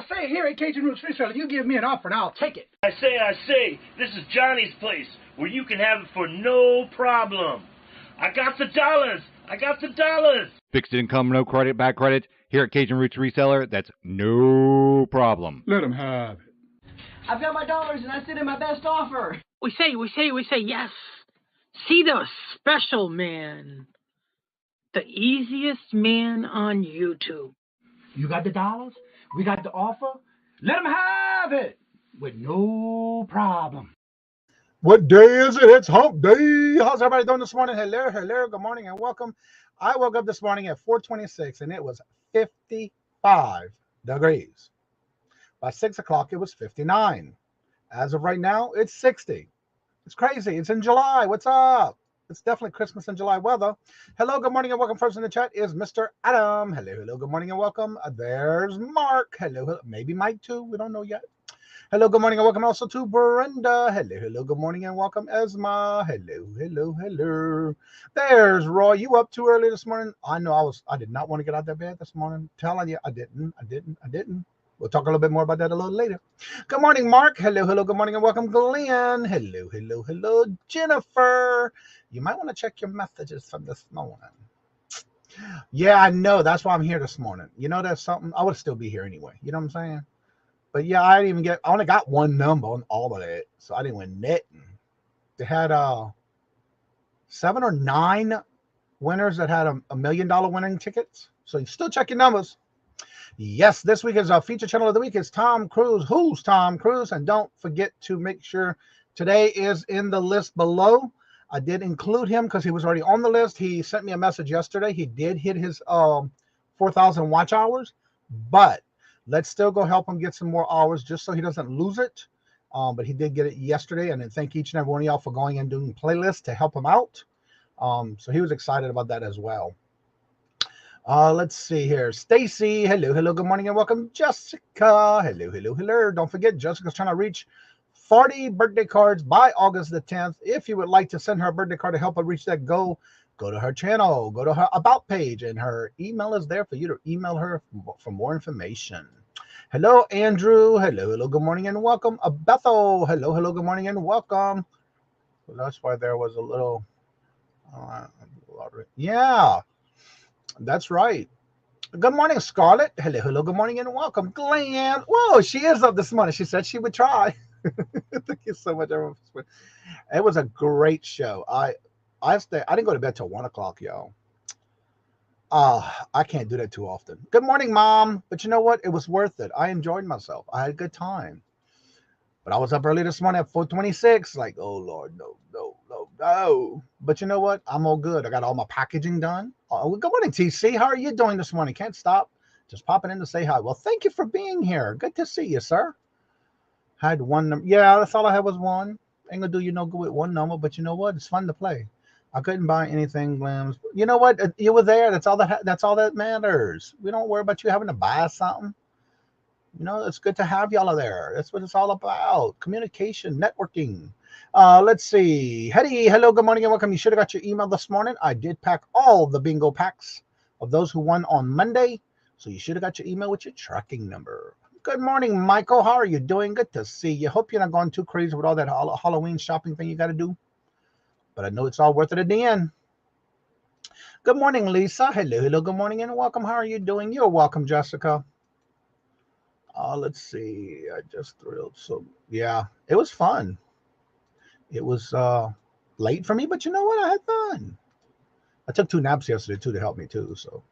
say, here at Kajun Reseller, you give me an offer and I'll take it. I say, this is Johnny's place, where you can have it for no problem. I got the dollars. Fixed income, no credit, bad credit. Here at Cajun Roots Reseller, that's no problem. Let them have it. I've got my dollars and I sit in my best offer. We say yes. See the special man. The easiest man on YouTube. You got the dollars? We got the offer? Let them have it with no problem. What day is it? It's hump day. How's everybody doing this morning? Hello, good morning and welcome. I woke up this morning at 4:26 and it was 55 degrees. By 6 o'clock, it was 59. As of right now, it's 60. It's crazy. It's in July. What's up? It's definitely Christmas in July weather. Hello, good morning and welcome. First in the chat is Mr. Adam. Hello, good morning and welcome. There's Mark. Hello, maybe Mike too. We don't know yet. Hello, good morning and welcome also to Brenda. Hello, good morning and welcome Esma. Hello. There's Roy. You up too early this morning? I know I did not want to get out of bed this morning. Telling you, I didn't. We'll talk a little bit more about that a little later. Good morning, Mark. Hello, good morning and welcome, Glenn. Hello, Jennifer. You might want to check your messages from this morning. Yeah, I know. That's why I'm here this morning. You know, that's something. I would still be here anyway. You know what I'm saying? But yeah, I only got one number on all of that, so I didn't win nothing. They had 7 or 9 winners that had $1 million winning tickets. So you still check your numbers. Yes, this week is our feature channel of the week is Tom Cruise. Who's Tom Cruise? And don't forget to make sure today is in the list below. I did include him because he was already on the list. He sent me a message yesterday. He did hit his 4,000 watch hours, but let's still go help him get some more hours just so he doesn't lose it. But he did get it yesterday, and then thank each and every one of y'all for going and doing playlists to help him out. So he was excited about that as well. Let's see here. Stacy, hello, good morning and welcome. Jessica, hello. Don't forget, Jessica's trying to reach 40 birthday cards by August the 10th. If you would like to send her a birthday card to help her reach that goal, go to her channel, go to her about page, and her email is there for you to email her for more information. Hello, Andrew. Hello, good morning and welcome. Bethel, hello, good morning and welcome. Well, that's why there was a little, yeah. That's right. Good morning, Scarlett. Hello, good morning and welcome. Glenn. Whoa, she is up this morning. She said she would try. Thank you so much, everyone. It was a great show. I didn't go to bed till 1 o'clock, y'all. I can't do that too often. Good morning, Mom. But you know what? It was worth it. I enjoyed myself. I had a good time. But I was up early this morning at 4:26. Like, oh, Lord, no. But you know what? I'm all good. I got all my packaging done. Good morning, TC. How are you doing this morning? Can't stop. Just popping in to say hi. Well, thank you for being here. Good to see you, sir. Had one number. Yeah, that's all I had was one. Ain't gonna do you no good with one number, but you know what? It's fun to play. I couldn't buy anything, Glams. You know what? You were there. That's all that matters. We don't worry about you having to buy something. You know, it's good to have y'all there. That's what it's all about. Communication, networking. Let's see. Hetty, hello, good morning and welcome. You should have got your email this morning. I did pack all the bingo packs of those who won on Monday. So you should have got your email with your tracking number. Good morning, Michael. How are you doing? Good to see you. Hope you're not going too crazy with all that Halloween shopping thing you got to do. But I know it's all worth it at the end. Good morning, Lisa. Hello, good morning and welcome. How are you doing? You're welcome, Jessica. Let's see. I just thrilled. So, yeah, it was fun. It was late for me, but you know what? I had fun. I took 2 naps yesterday, too, to help me, too. So,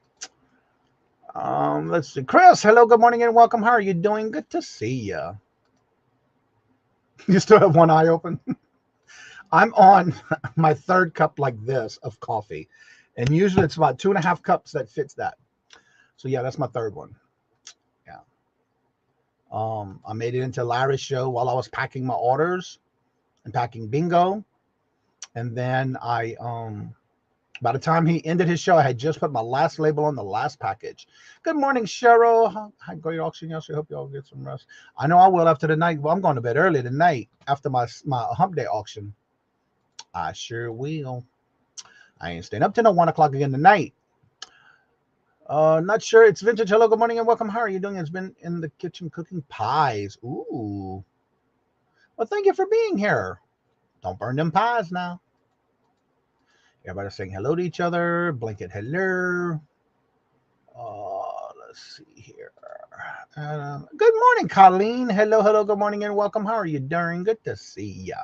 let's see. Chris, hello, good morning and welcome. How are you doing? Good to see you. You still have one eye open? I'm on my 3rd cup like this of coffee. And usually it's about 2.5 cups that fits that. So, yeah, that's my 3rd one. Yeah. I made it into Larry's show while I was packing my orders and packing bingo. And then by the time he ended his show, I had just put my last label on the last package. Good morning, Cheryl. Had great auction yesterday. Hope y'all get some rest. I know I will after the night. Well, I'm going to bed early tonight after my hump day auction. I sure will. I ain't staying up till 1 o'clock again tonight. Not sure. It's vintage. Hello, good morning and welcome. How are you doing? It's been in the kitchen cooking pies. Ooh. Well, thank you for being here. Don't burn them pies now. Everybody saying hello to each other. Blanket hello. Let's see here. Good morning, Colleen. Hello, good morning and welcome. How are you doing? Good to see ya.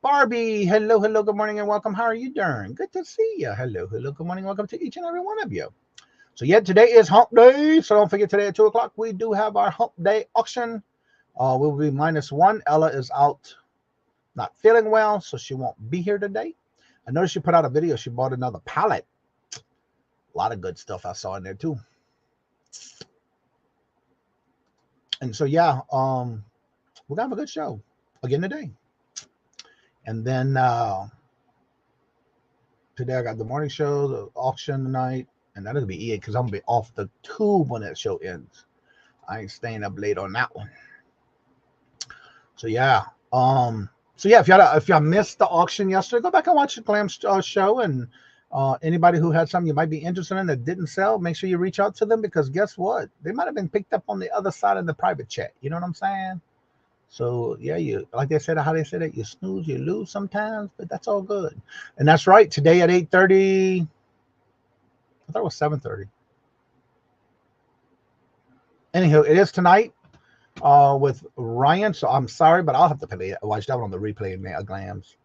Barbie, hello, good morning and welcome. How are you doing? Good to see ya. Hello, good morning. Welcome to each and every one of you. So yeah, today is hump day. So don't forget today at 2 o'clock, we do have our hump day auction. We'll be -1. Ella is out not feeling well, so she won't be here today. I noticed she put out a video. She bought another pallet. A lot of good stuff I saw in there too. And so yeah, we're gonna have a good show again today. And then today I got the morning show, the auction tonight, and that'll be it because I'm gonna be off the tube when that show ends. I ain't staying up late on that one. So yeah, if y'all missed the auction yesterday, go back and watch the Glam's show. And anybody who had something you might be interested in that didn't sell, make sure you reach out to them because guess what? They might have been picked up on the other side of the private chat. You know what I'm saying? So yeah, you like they said, how they said it, you snooze, you lose sometimes, but that's all good. And that's right. Today at 8:30, I thought it was 7:30. Anyhow, it is tonight with Ryan. So I'm sorry, but I'll have to watch that one on the replay in Glams.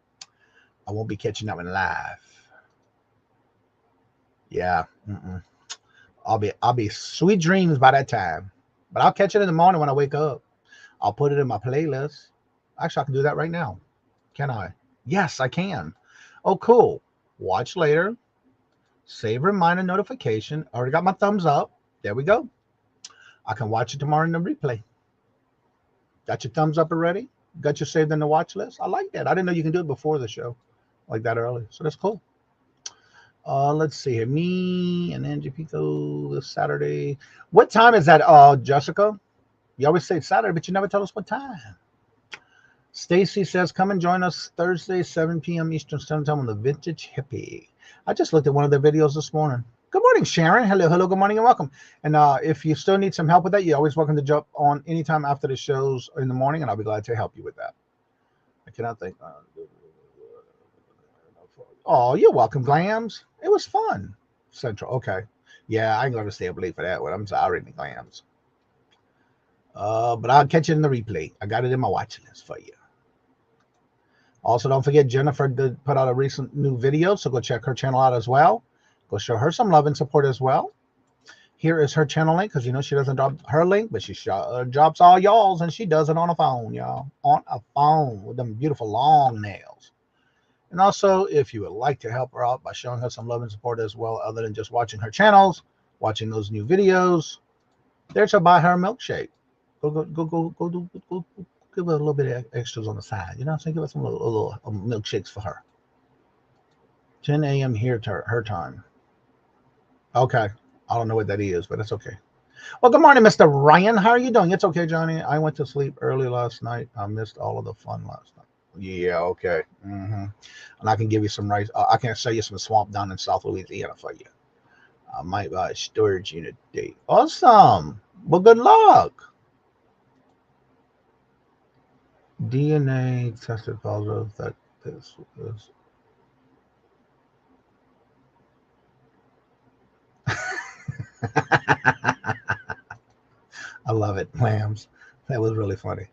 I won't be catching that one live. Yeah, I'll be sweet dreams by that time. But I'll catch it in the morning when I wake up. I'll put it in my playlist. Actually, I can do that right now. Can I? Yes, I can. Oh, cool. Watch later. Save reminder notification. Already got my thumbs up. There we go. I can watch it tomorrow in the replay. Got your thumbs up already? Got you saved in the watch list? I like that. I didn't know you can do it before the show like that early. So that's cool. Let's see here. Me and Angie Pico this Saturday. What time is that, Jessica? You always say Saturday, but you never tell us what time. Stacy says, come and join us Thursday, 7 p.m. Eastern Standard Time on the Vintage Hippie. I just looked at one of their videos this morning. Good morning, Sharon. Hello, good morning and welcome. And if you still need some help with that, you're always welcome to jump on anytime after the shows in the morning, and I'll be glad to help you with that. I cannot think. Oh, you're welcome, Glams. It was fun. Central. Okay. Yeah, I ain't going to stay up late for that one. I'm sorry, Glams. But I'll catch it in the replay. I got it in my watch list for you. Also, don't forget Jennifer did put out a recent new video, so go check her channel out as well. Go show her some love and support as well. Here is her channel link because you know she doesn't drop her link, but she drops all y'all's, and she does it on a phone, y'all. On a phone with them beautiful long nails. And also, if you would like to help her out by showing her some love and support as well, other than just watching her channels, watching those new videos, there's her buy her a milkshake. Go give her a little bit of extras on the side. You know what I'm saying? Give her some little milkshakes for her. 10 a.m. here to her time. Okay. I don't know what that is, but that's okay. Well, good morning, Mr. Ryan. How are you doing? It's okay, Johnny. I went to sleep early last night. I missed all of the fun last night. Yeah, okay. And I can give you some rice. I can sell you some swamp down in South Louisiana for you. I might buy a storage unit today. Awesome. Well, good luck. DNA tested positive that this is. I love it, Lambs. That was really funny.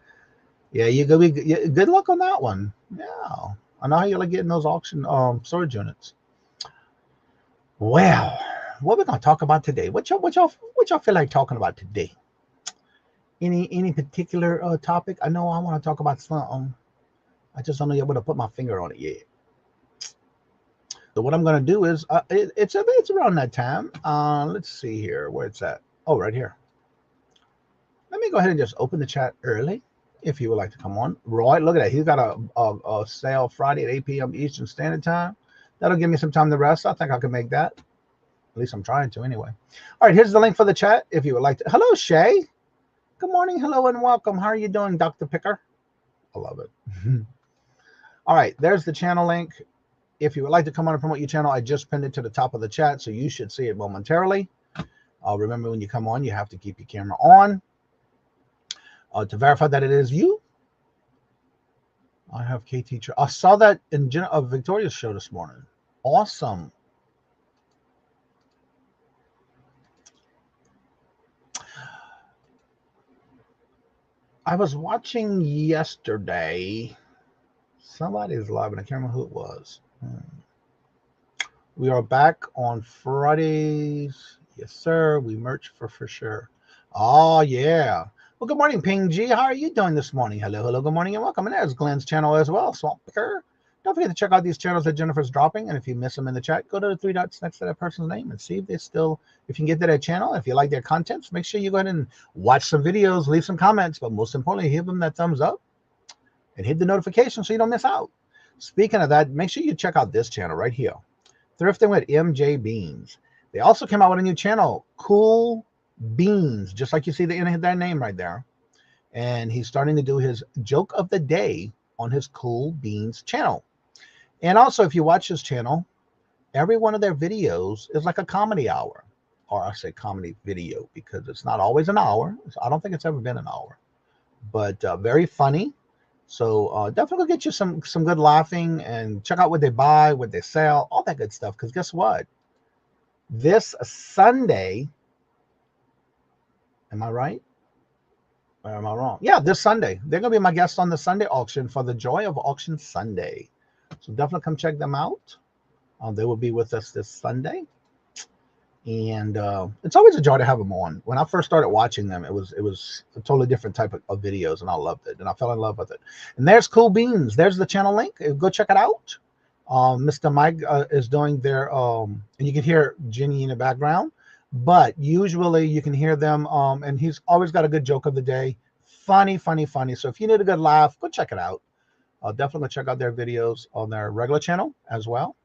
Yeah, good luck on that one. Yeah, I know how you like getting those auction storage units. Well, what we're gonna talk about today? What y'all feel like talking about today? Any particular topic? I know I want to talk about something. I just don't know yet where to put my finger on it yet. So what I'm gonna do is it's around that time. Let's see here where it's at. Oh, right here. Let me go ahead and just open the chat early. If you would like to come on. Roy, look at that. He's got a sale Friday at 8 p.m. Eastern Standard Time. That'll give me some time to rest. I think I can make that. At least I'm trying to anyway. All right, here's the link for the chat if you would like to. Hello, Shay. Good morning. Hello and welcome. How are you doing, Dr. Picker? I love it. All right, there's the channel link. If you would like to come on and promote your channel, I just pinned it to the top of the chat, so you should see it momentarily. Remember, when you come on, you have to keep your camera on to verify that it is you. I have K teacher. I saw that in Victoria's show this morning. Awesome. I was watching yesterday. Somebody's live, and I can't remember who it was. We are back on Fridays. Yes, sir. We merch for sure. Oh, yeah. Well, good morning, Ping G. How are you doing this morning? Hello, good morning, and welcome. And there's Glenn's channel as well, Swamp Picker. Don't forget to check out these channels that Jennifer's dropping. And if you miss them in the chat, go to the 3 dots next to that person's name and see if they still, if you can get to their channel. If you like their contents, make sure you go ahead and watch some videos, leave some comments, but most importantly, give them that thumbs up and hit the notification so you don't miss out. Speaking of that, make sure you check out this channel right here, Thrifting with MJ Beans. They also came out with a new channel, Cool Beans, just like you see that name right there. And he's starting to do his joke of the day on his Cool Beans channel. And also, if you watch his channel, every one of their videos is like a comedy hour, or I say comedy video because it's not always an hour. I don't think it's ever been an hour, but very funny. So definitely get you some good laughing, and check out what they buy, what they sell, all that good stuff. Because guess what? This Sunday, am I right? Or am I wrong? Yeah, this Sunday. They're going to be my guests on the Sunday auction for the Joy of Auction Sunday. So definitely come check them out. They will be with us this Sunday. And it's always a joy to have them on. When I first started watching them, it was a totally different type of videos, and I loved it, and I fell in love with it. And there's Cool Beans. There's the channel link. Go check it out. Mr. Mike is doing their and you can hear Jenny in the background, but usually you can hear them. And he's always got a good joke of the day. Funny. So if you need a good laugh, go check it out. Definitely check out their videos on their regular channel as well.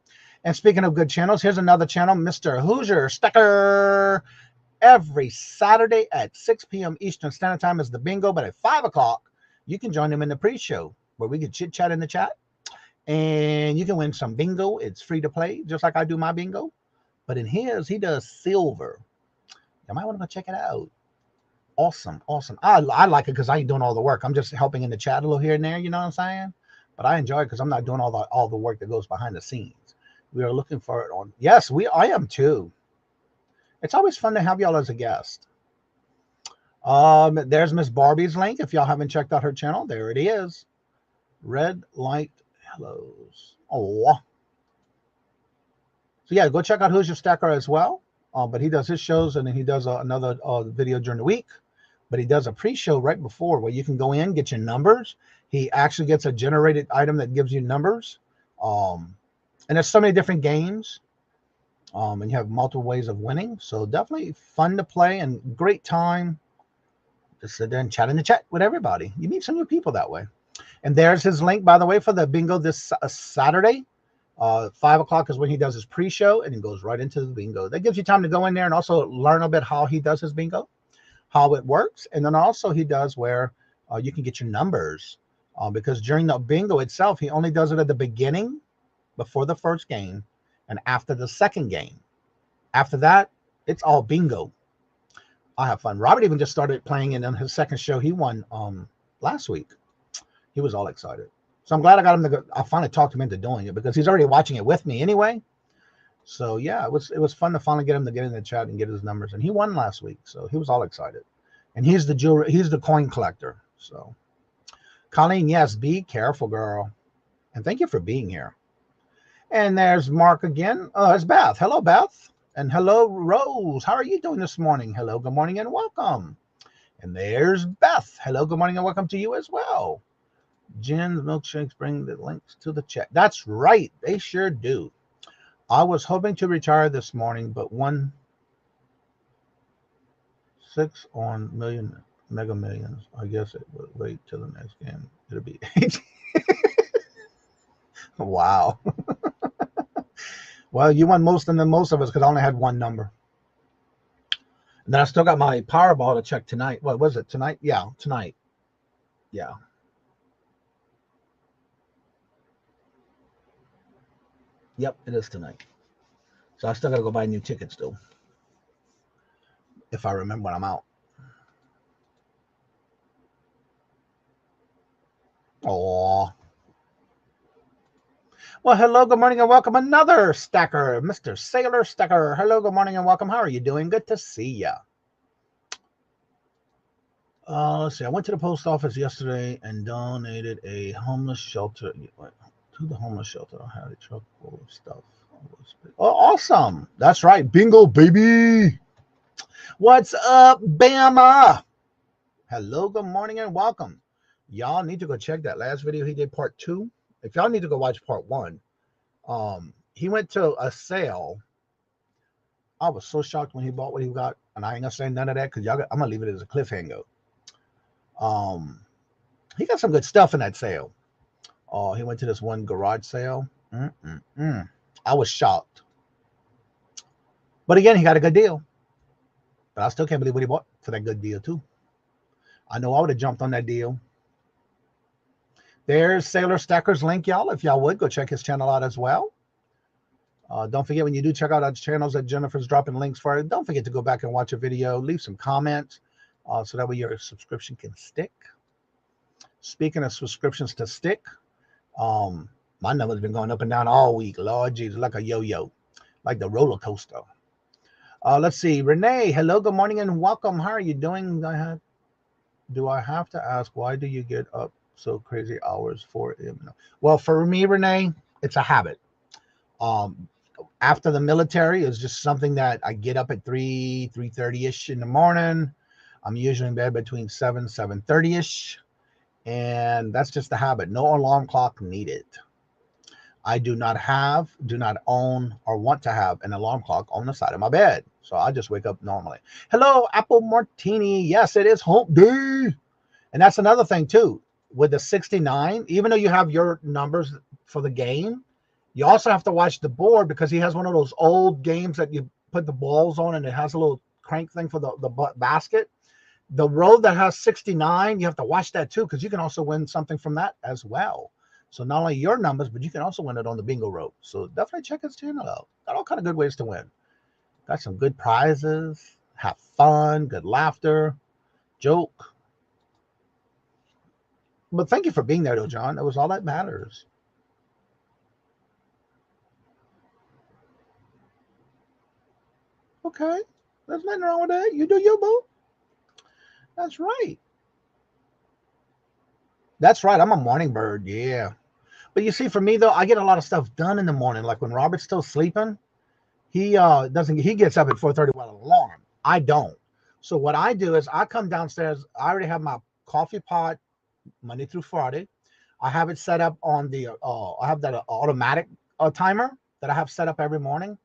And speaking of good channels, here's another channel, Mr. Hoosier Sticker. Every Saturday at 6 p.m. Eastern Standard Time is the bingo, but at 5 o'clock, you can join him in the pre-show where we can chit-chat in the chat. And you can win some bingo. It's free to play, just like I do my bingo. But in his, he does silver. You might want to go check it out. Awesome. I like it because I ain't doing all the work. I'm just helping in the chat a little here and there, you know what I'm saying? But I enjoy it because I'm not doing all the work that goes behind the scenes. We are looking for it on. Yes, I am too. It's always fun to have y'all as a guest. There's Miss Barbie's link. If y'all haven't checked out her channel, there it is. Red Light Hellos. Oh. So yeah, go check out Who's Your Stacker as well. But he does his shows, and then he does another video during the week. But he does a pre-show right before where you can go in, get your numbers. He actually gets a generated item that gives you numbers. And there's so many different games. And you have multiple ways of winning. So definitely fun to play and great time. Just sit there and chat in the chat with everybody. You meet some new people that way. And there's his link, by the way, for the bingo this Saturday. 5 o'clock is when he does his pre-show, and he goes right into the bingo. That gives you time to go in there and also learn a bit how he does his bingo, how it works. And then also he does where you can get your numbers. Because during the bingo itself, he only does it at the beginning, before the first game, and after the second game. After that, it's all bingo. I have fun. Robert even just started playing it on his second show. He won last week. He was all excited. So I'm glad I got him to go. I finally talked him into doing it because he's already watching it with me anyway. So yeah, it was fun to finally get him to get in the chat and get his numbers. And he won last week, so he was all excited. And he's the coin collector. So Colleen, yes, be careful, girl. And thank you for being here. And there's Mark again. It's Beth. Hello, Beth. And hello, Rose. How are you doing this morning? Hello, good morning, and welcome. And there's Beth. Hello, good morning, and welcome to you as well. Jen's milkshakes bring the links to the chat. That's right. They sure do. I was hoping to retire this morning, but 1-6 on Mega Millions. I guess it would wait till the next game. It'll be 8. Wow. Well, you won most than most of us because I only had one number. And then I still got my Powerball to check tonight. What was it? Tonight? Yeah, tonight. Yeah. Yep, it is tonight. So I still got to go buy new tickets, though. if I remember when I'm out. Oh. Well, hello, good morning, and welcome. Another stacker, Mr. Sailor Stacker. Hello, good morning, and welcome. How are you doing? Good to see ya. Let's see. I went to the post office yesterday and donated a homeless shelter. To the homeless shelter. I had a truck full of stuff. Oh, awesome. That's right. Bingo, baby. What's up, Bama? Hello, good morning, and welcome. Y'all need to go check that last video he did, part 2. If y'all need to go watch part 1, he went to a sale. I was so shocked when he bought what he got, and I ain't gonna say none of that because I'm gonna leave it as a cliffhanger. He got some good stuff in that sale. He went to this one garage sale. I was shocked, but again, he got a good deal. But I still can't believe what he bought for that good deal too. I know I would have jumped on that deal. There's Sailor Stacker's link, y'all. If y'all would, go check his channel out as well. Don't forget, when you do check out our channels that Jennifer's dropping links for, don't forget to go back and watch a video, leave some comments, so that way your subscription can stick. Speaking of subscriptions to stick, my number's been going up and down all week. Lord Jesus, like a yo-yo, like the roller coaster. Let's see. Renee, hello, good morning, and welcome. How are you doing? Do I have to ask, why do you get up so crazy hours for him? Well, for me, Renee, it's a habit. After the military, it's just something that I get up at 3:30-ish in the morning. I'm usually in bed between 7:30-ish, and that's just a habit. No alarm clock needed. I do not own, or want to have an alarm clock on the side of my bed. So I just wake up normally. Hello, Apple Martini. Yes, it is hump day. And that's another thing too. With the 69, even though you have your numbers for the game, you also have to watch the board, because he has one of those old games that you put the balls on and it has a little crank thing for the basket. The row that has 69, you have to watch that too, because you can also win something from that as well. So not only your numbers, but you can also win it on the bingo row. So definitely check his channel out. Got all kind of good ways to win. Got some good prizes. Have fun. Good laughter. Joke. But thank you for being there, though, John. That was all that matters. Okay. There's nothing wrong with that. You do you, boo. That's right. That's right. I'm a morning bird. Yeah. But you see, for me, though, I get a lot of stuff done in the morning. Like when Robert's still sleeping, he gets up at 4:30 with an alarm. I don't. So what I do is I come downstairs. I already have my coffee pot Monday through Friday. I have it set up on the, I have that automatic timer that I have set up every morning.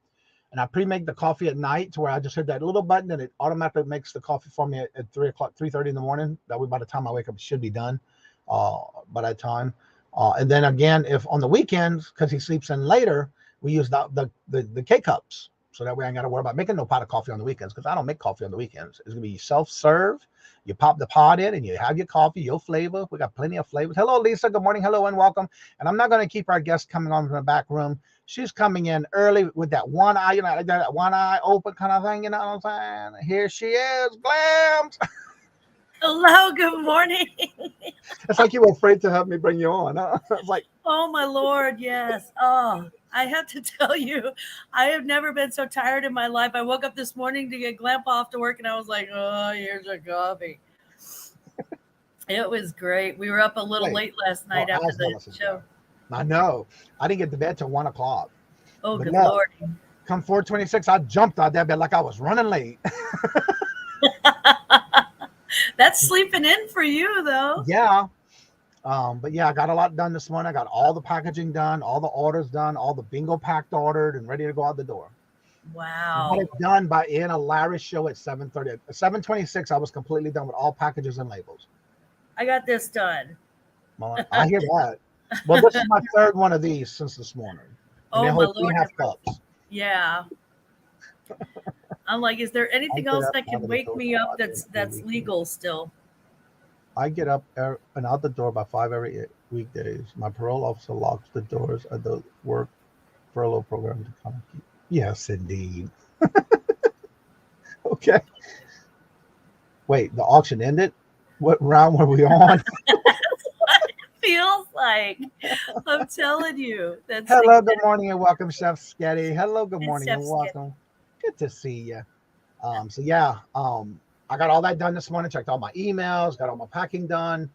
And I pre-make the coffee at night to where I just hit that little button and it automatically makes the coffee for me at 3:30 in the morning. That way by the time I wake up, it should be done by that time. And then again, if on the weekends, because he sleeps in later, we use the K-cups. So that way I ain't got to worry about making no pot of coffee on the weekends, because I don't make coffee on the weekends. It's going to be self-serve. You pop the pot in and you have your coffee, your flavor. We got plenty of flavors. Hello, Lisa. Good morning. Hello and welcome. And I'm not going to keep our guest coming on from the back room. She's coming in early with that one eye, that one eye open kind of thing. You know what I'm saying? Here she is, Glams. Hello, good morning. It's like you were afraid to have me bring you on. Huh? It's like, oh my Lord, yes. Oh, I have to tell you, I have never been so tired in my life. I woke up this morning to get Glampa off to work, and I was like, oh, here's your coffee. It was great. We were up a little late last night after the show. I know. I didn't get to bed till 1 o'clock. Oh, but good Lord. Come 4:26, I jumped out that bed like I was running late. That's sleeping in for you, though. Yeah. But yeah, I got a lot done this morning. I got all the packaging done, all the orders done, all the bingo packed ordered and ready to go out the door. Wow. I got it done by Anna Larry's show at 7:30. At 7:26, I was completely done with all packages and labels. I got this done. Well, I hear that. Well, this is my third one of these since this morning. And oh, my Lord. Cups. Yeah. I'm like, is there anything else that can wake me up that's legal still? I get up and out the door by 5 every weekdays. My parole officer locks the doors of the work furlough program to come keep. Yes, indeed. Okay. Wait, the auction ended? What round were we on? Feels like. I'm telling you. That's Hello, good morning and welcome, Chef Sketty. Hello, good It's morning Chef and welcome. Good to see you. So yeah, I got all that done this morning, checked all my emails, got all my packing done.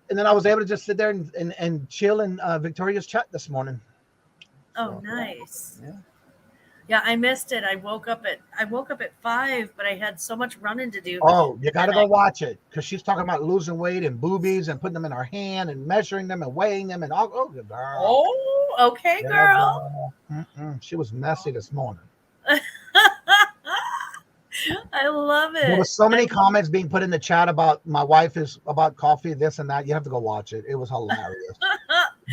And then I was able to just sit there and chill in Victoria's chat this morning. Oh, So, nice. Yeah. Yeah, I missed it. I woke up at 5, but I had so much running to do. Oh, you got to go watch it because she's talking about losing weight and boobies and putting them in her hand and measuring them and weighing them and all. Oh, good girl. Oh, okay, Yeah, girl. She was messy this morning. I love it. There was so many comments being put in the chat about my wife is about coffee, this and that. You have to go watch it. It was hilarious.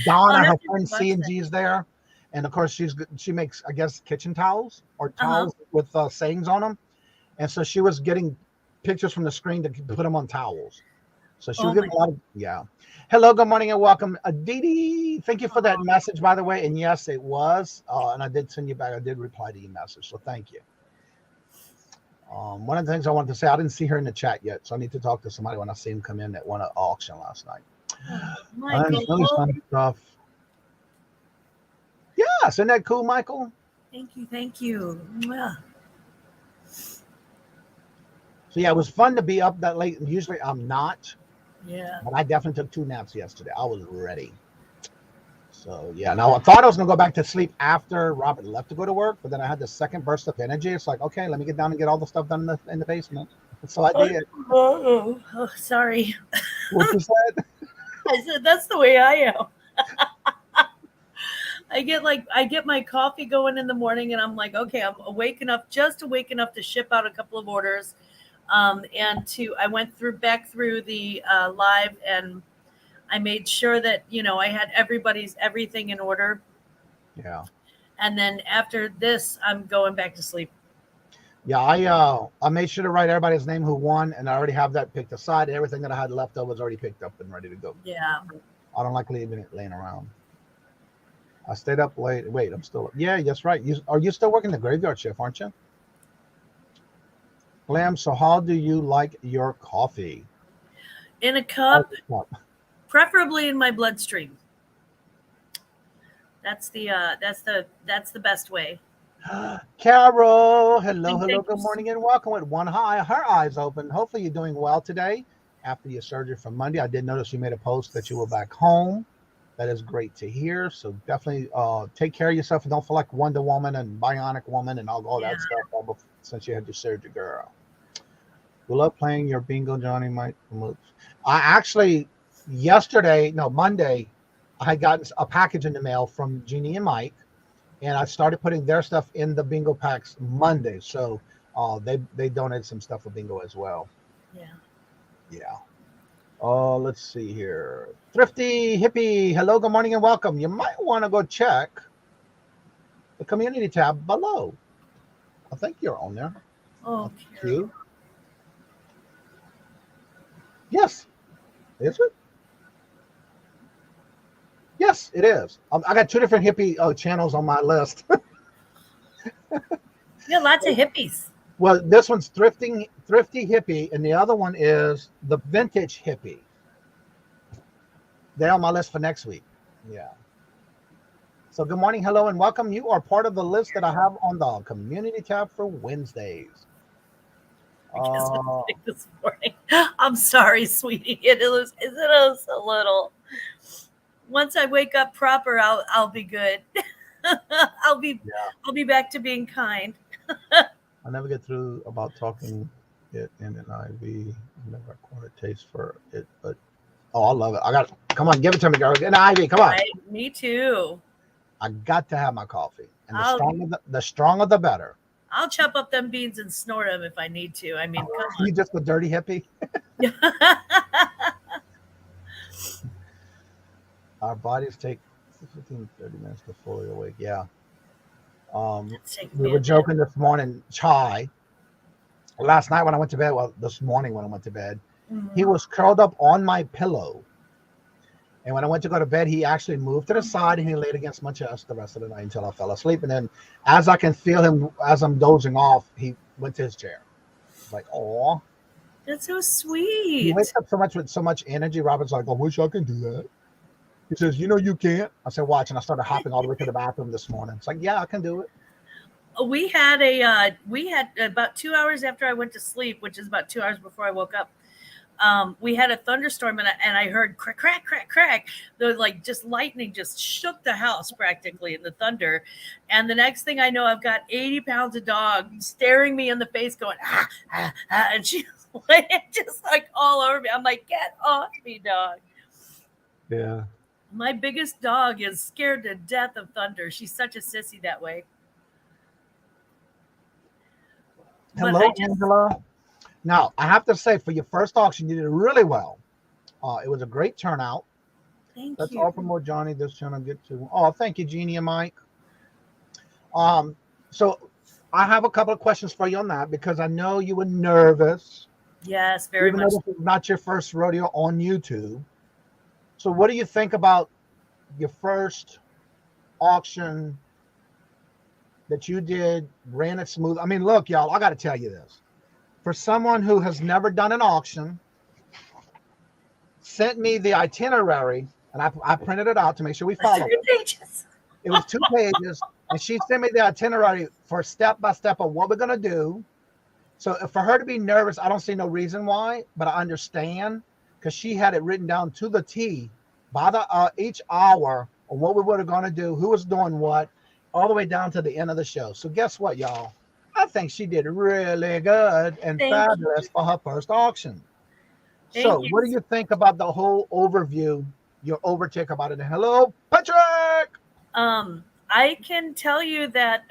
Donna, her friend C&G is there. And of course, she makes, I guess, kitchen towels or towels with sayings on them. And so she was getting pictures from the screen to put them on towels. So she was getting a lot of, Hello, good morning and welcome. Aditi, thank you for that message, by the way. And yes, it was. And I did send you back. I did reply to your message. So thank you. One of the things I wanted to say, I didn't see her in the chat yet. So I need to talk to somebody when I see him come in that won an auction last night. Really fun stuff. Yeah, isn't that cool, Michael? Thank you. Yeah. So yeah, it was fun to be up that late. Usually I'm not. Yeah. But I definitely took 2 naps yesterday. I was ready. So yeah, now I thought I was gonna go back to sleep after Robert left to go to work, but then I had the second burst of energy. It's like, okay, let me get down and get all the stuff done in the basement. So I did. Oh, sorry. What you said? I said that's the way I am. I get my coffee going in the morning and I'm like, okay, I'm awake enough to ship out a couple of orders. I went back through the live and I made sure that, I had everything in order. Yeah. And then after this, I'm going back to sleep. Yeah, I made sure to write everybody's name who won, and I already have that picked aside. Everything that I had left over was already picked up and ready to go. Yeah. I don't like leaving it laying around. I stayed up late. Wait, I'm still up. Yeah, that's right. Are you still working the graveyard shift, aren't you? Glam, so how do you like your coffee? In a cup, preferably in my bloodstream. That's the best way. Carol, hello, good morning and welcome with one eye, her eyes open. Hopefully you're doing well today after your surgery from Monday. I did notice you made a post that you were back home. That is great to hear. So definitely take care of yourself and don't feel like Wonder Woman and Bionic Woman and all that stuff since you had your surgery, girl. We love playing your bingo, Johnny. I actually Monday, I had gotten a package in the mail from Jeannie and Mike. And I started putting their stuff in the bingo packs Monday. So they donated some stuff for bingo as well. Yeah. Let's see here. Thrifty Hippie, hello, good morning and welcome. You might want to go check the community tab below. I think you're on there. Oh, cute. Yes. Is it? Yes, it is. I got 2 different hippie channels on my list. Yeah, lots of hippies. Well, this one's Thrifty Hippie, and the other one is the Vintage Hippie. They're on my list for next week. Yeah. So good morning, hello, and welcome. You are part of the list that I have on the community tab for Wednesdays. This morning. I'm sorry, sweetie. It is a little. Once I wake up proper, I'll be good. I'll be back to being kind. I never get through about talking it in an IV. I never acquired a taste for it, but I love it. Come on, give it to me, girl. Get an IV. Come on. Right, me too. I got to have my coffee, and the stronger the better. I'll chop up them beans and snort them if I need to. I mean, come on. You just a dirty hippie. Our bodies take 15, 30 minutes to fully awake. Yeah. We were joking this morning, Chai. Last night when I went to bed, this morning when I went to bed, he was curled up on my pillow. And when I went to go to bed, he actually moved to the side and he laid against my chest the rest of the night until I fell asleep. And then as I can feel him, as I'm dozing off, he went to his chair. It's like, oh. That's so He sweet. wakes up so much with so much energy. Robert's like, I wish I could do that. He says, you know, you can't. I said, watch. And I started hopping all the way to the bathroom this morning. It's like, yeah, I can do it. We had about 2 hours after I went to sleep, which is about 2 hours before I woke up. We had a thunderstorm, and I heard crack, crack, crack, crack. The like just lightning just shook the house practically in the thunder. And the next thing I know, I've got 80 pounds of dog staring me in the face, going ah, ah, ah, and she's just like all over me. I'm like, get off me, dog. Yeah. My biggest dog is scared to death of thunder. She's such a sissy that way. But Hello, I just- Angela. Now, I have to say, for your first auction, you did really well. It was a great turnout. Thank Let's you. all promote Johnny. This channel get to. Oh, thank you, Jeannie and Mike. So I have a couple of questions for you on that because I know you were nervous. Yes, very Even much. though this is not your first rodeo on YouTube. So what do you think about your first auction that you did? Ran it smooth? I mean, look, y'all, I got to tell you this. For someone who has never done an auction, sent me the itinerary, and I printed it out to make sure we followed it. 3 pages. It was 2 pages, and she sent me the itinerary for step by step of what we're gonna do. So for her to be nervous, I don't see no reason why, but I understand because she had it written down to the T by the each hour of what we were gonna do, who was doing what, all the way down to the end of the show. So guess what, y'all? I think she did really good and Thank fabulous for her first auction. Thank So you. what do you think about the whole overview, your overtake about it? Hello, Patrick. I can tell you that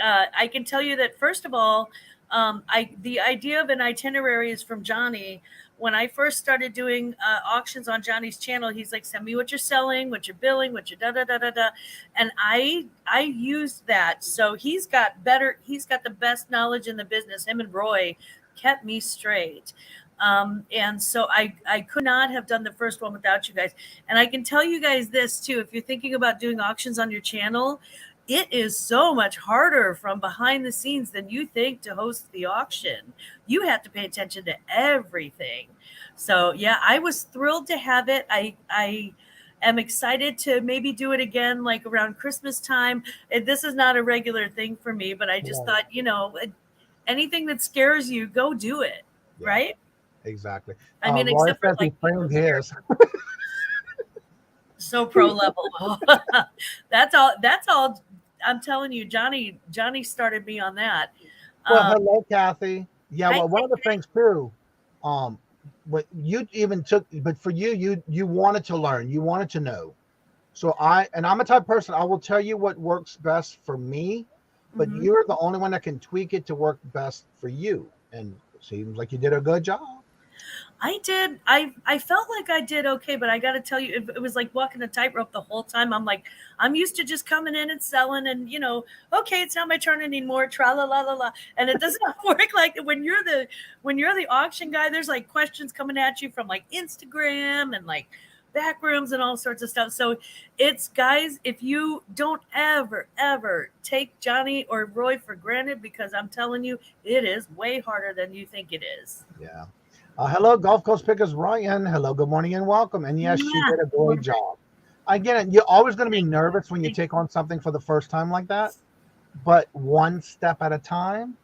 first of all, the idea of an itinerary is from Johnny. When I first started doing auctions on Johnny's channel, he's like, send me what you're selling, what you're billing, what you're da da da da da, and I used that. So he's got the best knowledge in the business. Him and Roy kept me straight. And so I could not have done the first one without you guys. And I can tell you guys this too, if you're thinking about doing auctions on your channel, it is so much harder from behind the scenes than you think to host the auction. You have to pay attention to everything. So yeah, I was thrilled to have it. I am excited to maybe do it again, like around Christmas time. This is not a regular thing for me, but I just thought, anything that scares you, go do it. Yeah. Right? Exactly. I mean, Roy except for says he like framed his. so pro level. That's all. I'm telling you, Johnny started me on that. Well, hello, Kathy. Yeah, Hi, well, one of the things too, what you even took, but for you wanted to learn, you wanted to know. So I'm a type of person, I will tell you what works best for me, but Mhm. you're the only one that can tweak it to work best for you. And it seems like you did a good job. I did. I felt like I did okay, but I got to tell you, it was like walking a tightrope the whole time. I'm like, I'm used to just coming in and selling, and okay, it's not my turn anymore. Tra la la la la, and it doesn't work like when you're the auction guy. There's like questions coming at you from like Instagram and like back rooms and all sorts of stuff. So it's, guys, if you don't ever take Johnny or Roy for granted, because I'm telling you, it is way harder than you think it is. Yeah. Hello, Gulf Coast Pickers Ryan. Hello, good morning and welcome. And yes, she did a great job. Again, you're always going to be nervous when you take on something for the first time like that, but one step at a time.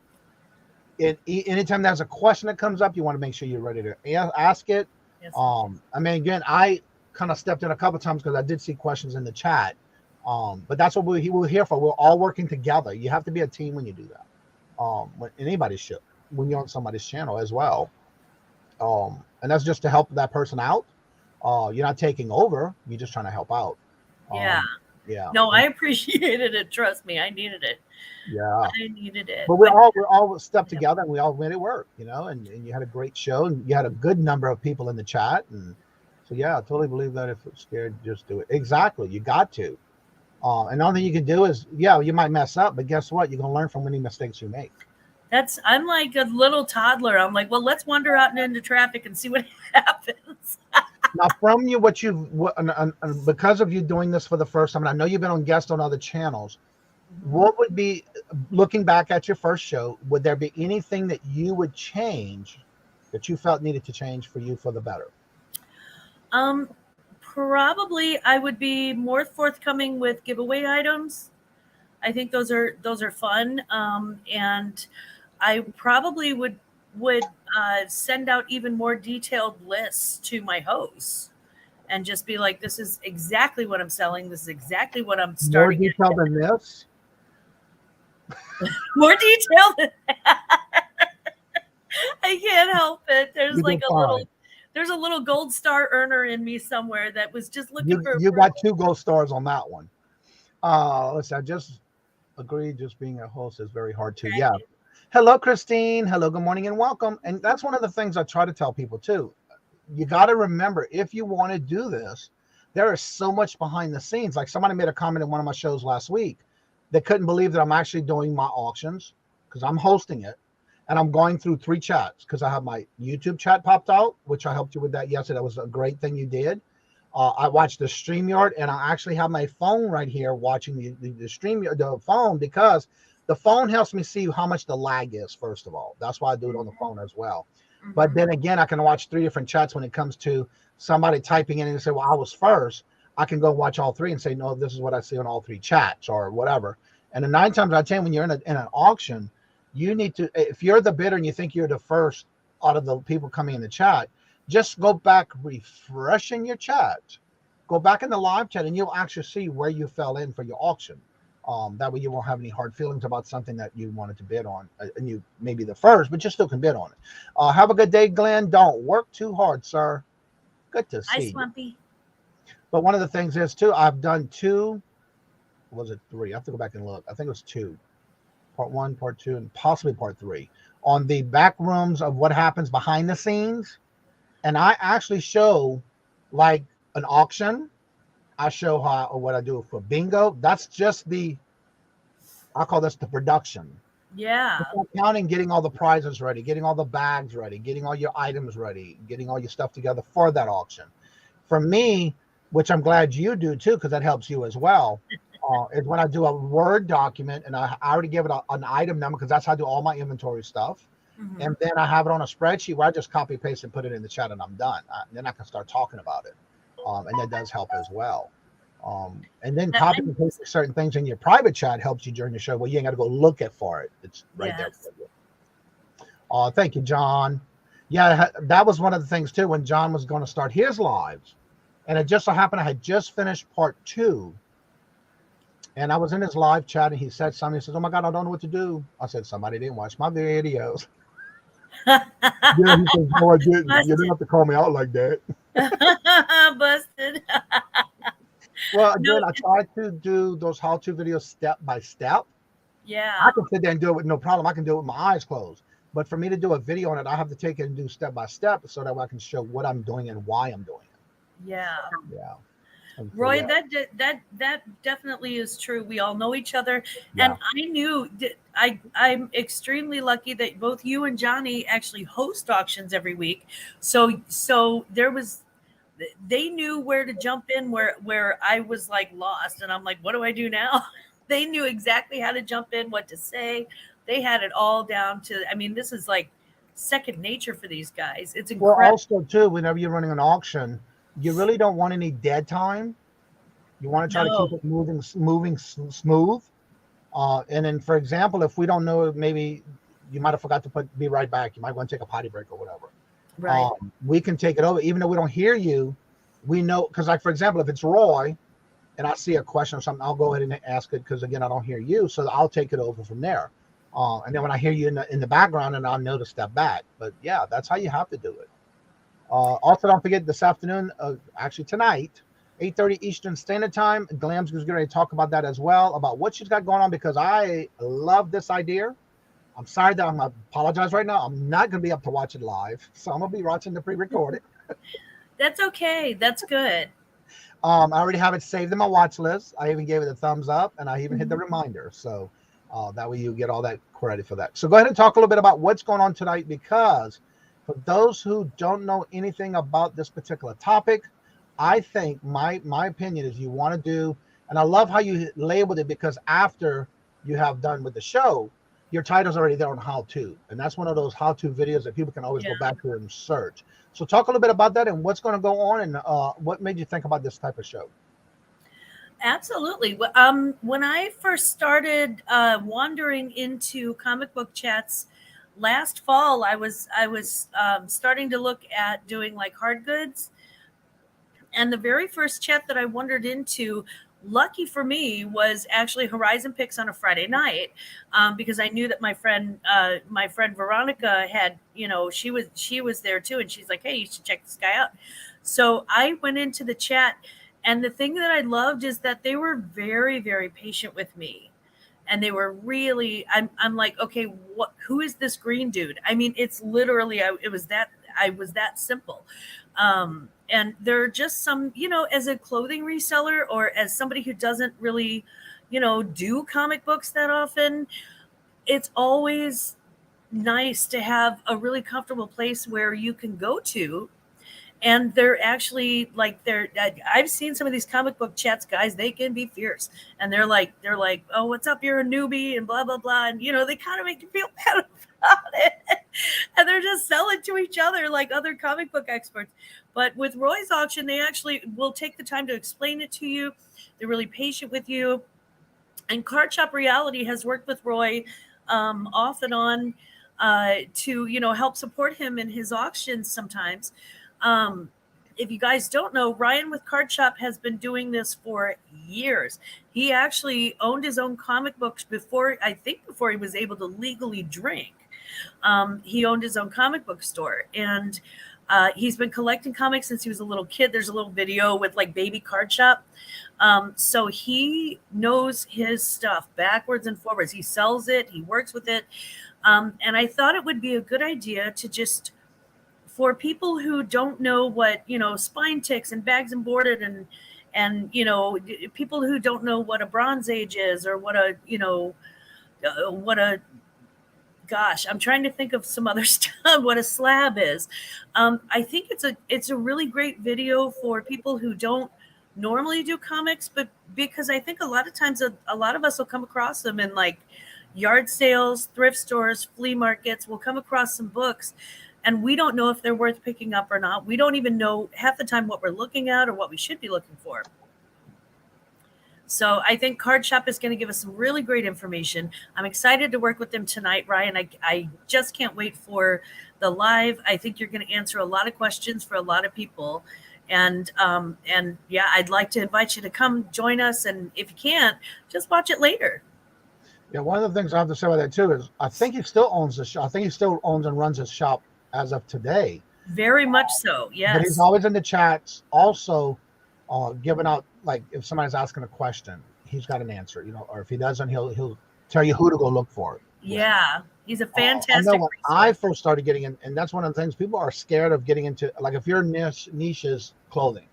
Anytime there's a question that comes up, you want to make sure you're ready to ask it. Yes. I mean, again, I kind of stepped in a couple of times because I did see questions in the chat. But that's what we're here for. We're all working together. You have to be a team when you do that. When anybody's show, when you're on somebody's channel as well. And that's just to help that person out. You're not taking over. You're just trying to help out. Yeah. Yeah. No, I appreciated it. Trust me, I needed it. Yeah. I needed it. But we're all stepped together and we all made it work, and you had a great show and you had a good number of people in the chat. And so, yeah, I totally believe that if it's scared, just do it. Exactly. You got to. And the only thing you can do is, you might mess up, but guess what? You're going to learn from any mistakes you make. I'm like a little toddler. I'm like, well, let's wander out and into traffic and see what happens. Now, from you, because of you doing this for the first time, and I know you've been on guest on other channels, what would be, looking back at your first show, would there be anything that you would change that you felt needed to change for you for the better? Probably I would be more forthcoming with giveaway items. I think those are fun. And I probably would send out even more detailed lists to my hosts and just be like, this is exactly what I'm selling. This is exactly what I'm starting. More detail than this? More detail than that. I can't help it. There's like a little gold star earner in me somewhere that was just looking for. You got 2 gold stars on that one. Listen, I just agreed. Just being a host is very hard too. Yeah. Hello, Christine. Hello, good morning, and welcome. And that's one of the things I try to tell people too. You got to remember, if you want to do this, there is so much behind the scenes. Like somebody made a comment in one of my shows last week. They couldn't believe that I'm actually doing my auctions because I'm hosting it. And I'm going through 3 chats because I have my YouTube chat popped out, which I helped you with that yesterday. That was a great thing you did. I watched the StreamYard, and I actually have my phone right here watching the StreamYard, the phone, because the phone helps me see how much the lag is, first of all. That's why I do it on the phone as well. Mm-hmm. But then again, I can watch 3 different chats when it comes to somebody typing in and say, well, I was first. I can go watch all 3 and say, no, this is what I see on all 3 chats or whatever. And then 9 times out of 10, when you're in an auction, you need to, if you're the bidder and you think you're the first out of the people coming in the chat, just go back, refreshing your chat. Go back in the live chat and you'll actually see where you fell in for your auction. That way you won't have any hard feelings about something that you wanted to bid on. And you may be the first, but you still can bid on it. Have a good day, Glenn. Don't work too hard, sir. Good to see you. Swampy. But one of the things is, too, I've done 2. Was it 3? I have to go back and look. I think it was 2. Part 1, part 2, and possibly part 3 on the back rooms of what happens behind the scenes. And I actually show like an auction. I show what I do for bingo. That's just I call this the production. Yeah. Counting, getting all the prizes ready, getting all the bags ready, getting all your items ready, getting all your stuff together for that auction. For me, which I'm glad you do too, because that helps you as well. Is when I do a Word document and I already give it an item number because that's how I do all my inventory stuff. Mm-hmm. And then I have it on a spreadsheet where I just copy paste and put it in the chat and I'm done. Then I can start talking about it. And that does help as well. And then copy and paste certain things in your private chat helps you during the show. Well, you ain't got to go look for it. It's right there for you. Thank you, John. Yeah, that was one of the things too when John was going to start his lives. And it just so happened I had just finished part 2. And I was in his live chat and he said something. He says, oh my God, I don't know what to do. I said, somebody didn't watch my videos. Yeah, he says, no, I didn't. Busted. You didn't have to call me out like that. Busted. Well, again, I tried to do those how-to videos step by step. Yeah. I can sit there and do it with no problem. I can do it with my eyes closed. But for me to do a video on it, I have to take it and do step by step so that I can show what I'm doing and why I'm doing it. Yeah. Yeah. Roy, that definitely is true. We all know each other, and I knew that I'm extremely lucky that both you and Johnny actually host auctions every week. So they knew where to jump in where I was like lost, and I'm like, what do I do now? They knew exactly how to jump in, what to say. They had it all down to. I mean, this is like second nature for these guys. It's incredible. Well, also too, whenever you're running an auction, you really don't want any dead time. You want to try to keep it moving smooth. And then, for example, if we don't know, maybe you might have forgot to be right back. You might want to take a potty break or whatever. Right. We can take it over. Even though we don't hear you, we know. Because, like, for example, if it's Roy and I see a question or something, I'll go ahead and ask it because, again, I don't hear you. So I'll take it over from there. And then when I hear you in the background, and I'll know to step back. But, yeah, that's how you have to do it. Also, don't forget this afternoon, actually tonight, 8:30 Eastern Standard Time, Glam's is going to talk about that as well, about what she's got going on, because I love this idea. I'm sorry that I'm going to apologize right now. I'm not going to be up to watch it live, so I'm going to be watching the pre-recorded. That's okay. That's good. I already have it saved in my watch list. I even gave it a thumbs up, and I even hit the reminder. So that way you get all that credit for that. So go ahead and talk a little bit about what's going on tonight, because for those who don't know anything about this particular topic, I think my opinion is you want to do, and I love how you labeled it, because after you have done with the show, your title's already there on how-to, and that's one of those how-to videos that people can always go Yeah. back to and search. So talk a little bit about that and what's going to go on, and what made you think about this type of show. Absolutely. When I first started wandering into comic book chats last fall, I was starting to look at doing like hard goods, and the very first chat that I wandered into, lucky for me, was actually Horizon Picks on a Friday night, because I knew that my friend Veronica had, she was there too, and she's like, hey, you should check this guy out. So I went into the chat, and the thing that I loved is that they were very, very patient with me. And they were really, I'm like, okay, who is this green dude? I mean, it's literally, I was that simple. And there are just some, as a clothing reseller or as somebody who doesn't really, do comic books that often, it's always nice to have a really comfortable place where you can go to. And they're actually like, I've seen some of these comic book chats, guys, they can be fierce. And they're like, oh, what's up? You're a newbie and blah, blah, blah. And, they kind of make you feel bad about it. And they're just selling to each other like other comic book experts. But with Roy's auction, they actually will take the time to explain it to you. They're really patient with you. And Card Shop Reality has worked with Roy off and on to, help support him in his auctions sometimes. If you guys don't know, Ryan with Card Shop has been doing this for years. He actually owned his own comic books before he was able to legally drink. He owned his own comic book store, and he's been collecting comics since he was a little kid. There's a little video with like baby Card Shop. So he knows his stuff backwards and forwards. He sells it. He works with it. And I thought it would be a good idea to just, for people who don't know what, spine ticks and bags and boarded and people who don't know what a Bronze Age is or gosh, I'm trying to think of some other stuff, what a slab is. I think it's a really great video for people who don't normally do comics, but because I think a lot of times a lot of us will come across them in like yard sales, thrift stores, flea markets. We'll come across some books and we don't know if they're worth picking up or not. We don't even know half the time what we're looking at or what we should be looking for. So I think Card Shop is going to give us some really great information. I'm excited to work with them tonight, Ryan. I just can't wait for the live. I think you're going to answer a lot of questions for a lot of people. And yeah, I'd like to invite you to come join us. And if you can't, just watch it later. Yeah, one of the things I have to say about that too is I think he still owns the shop. I think he still owns and runs his shop as of today. Very much so, yes. But he's always in the chats, also giving out, like if somebody's asking a question, he's got an answer, or if he doesn't, he'll tell you who to go look for. Yeah, he's a fantastic. I know when I first started getting in, and that's one of the things people are scared of getting into. Like if your niche is clothing,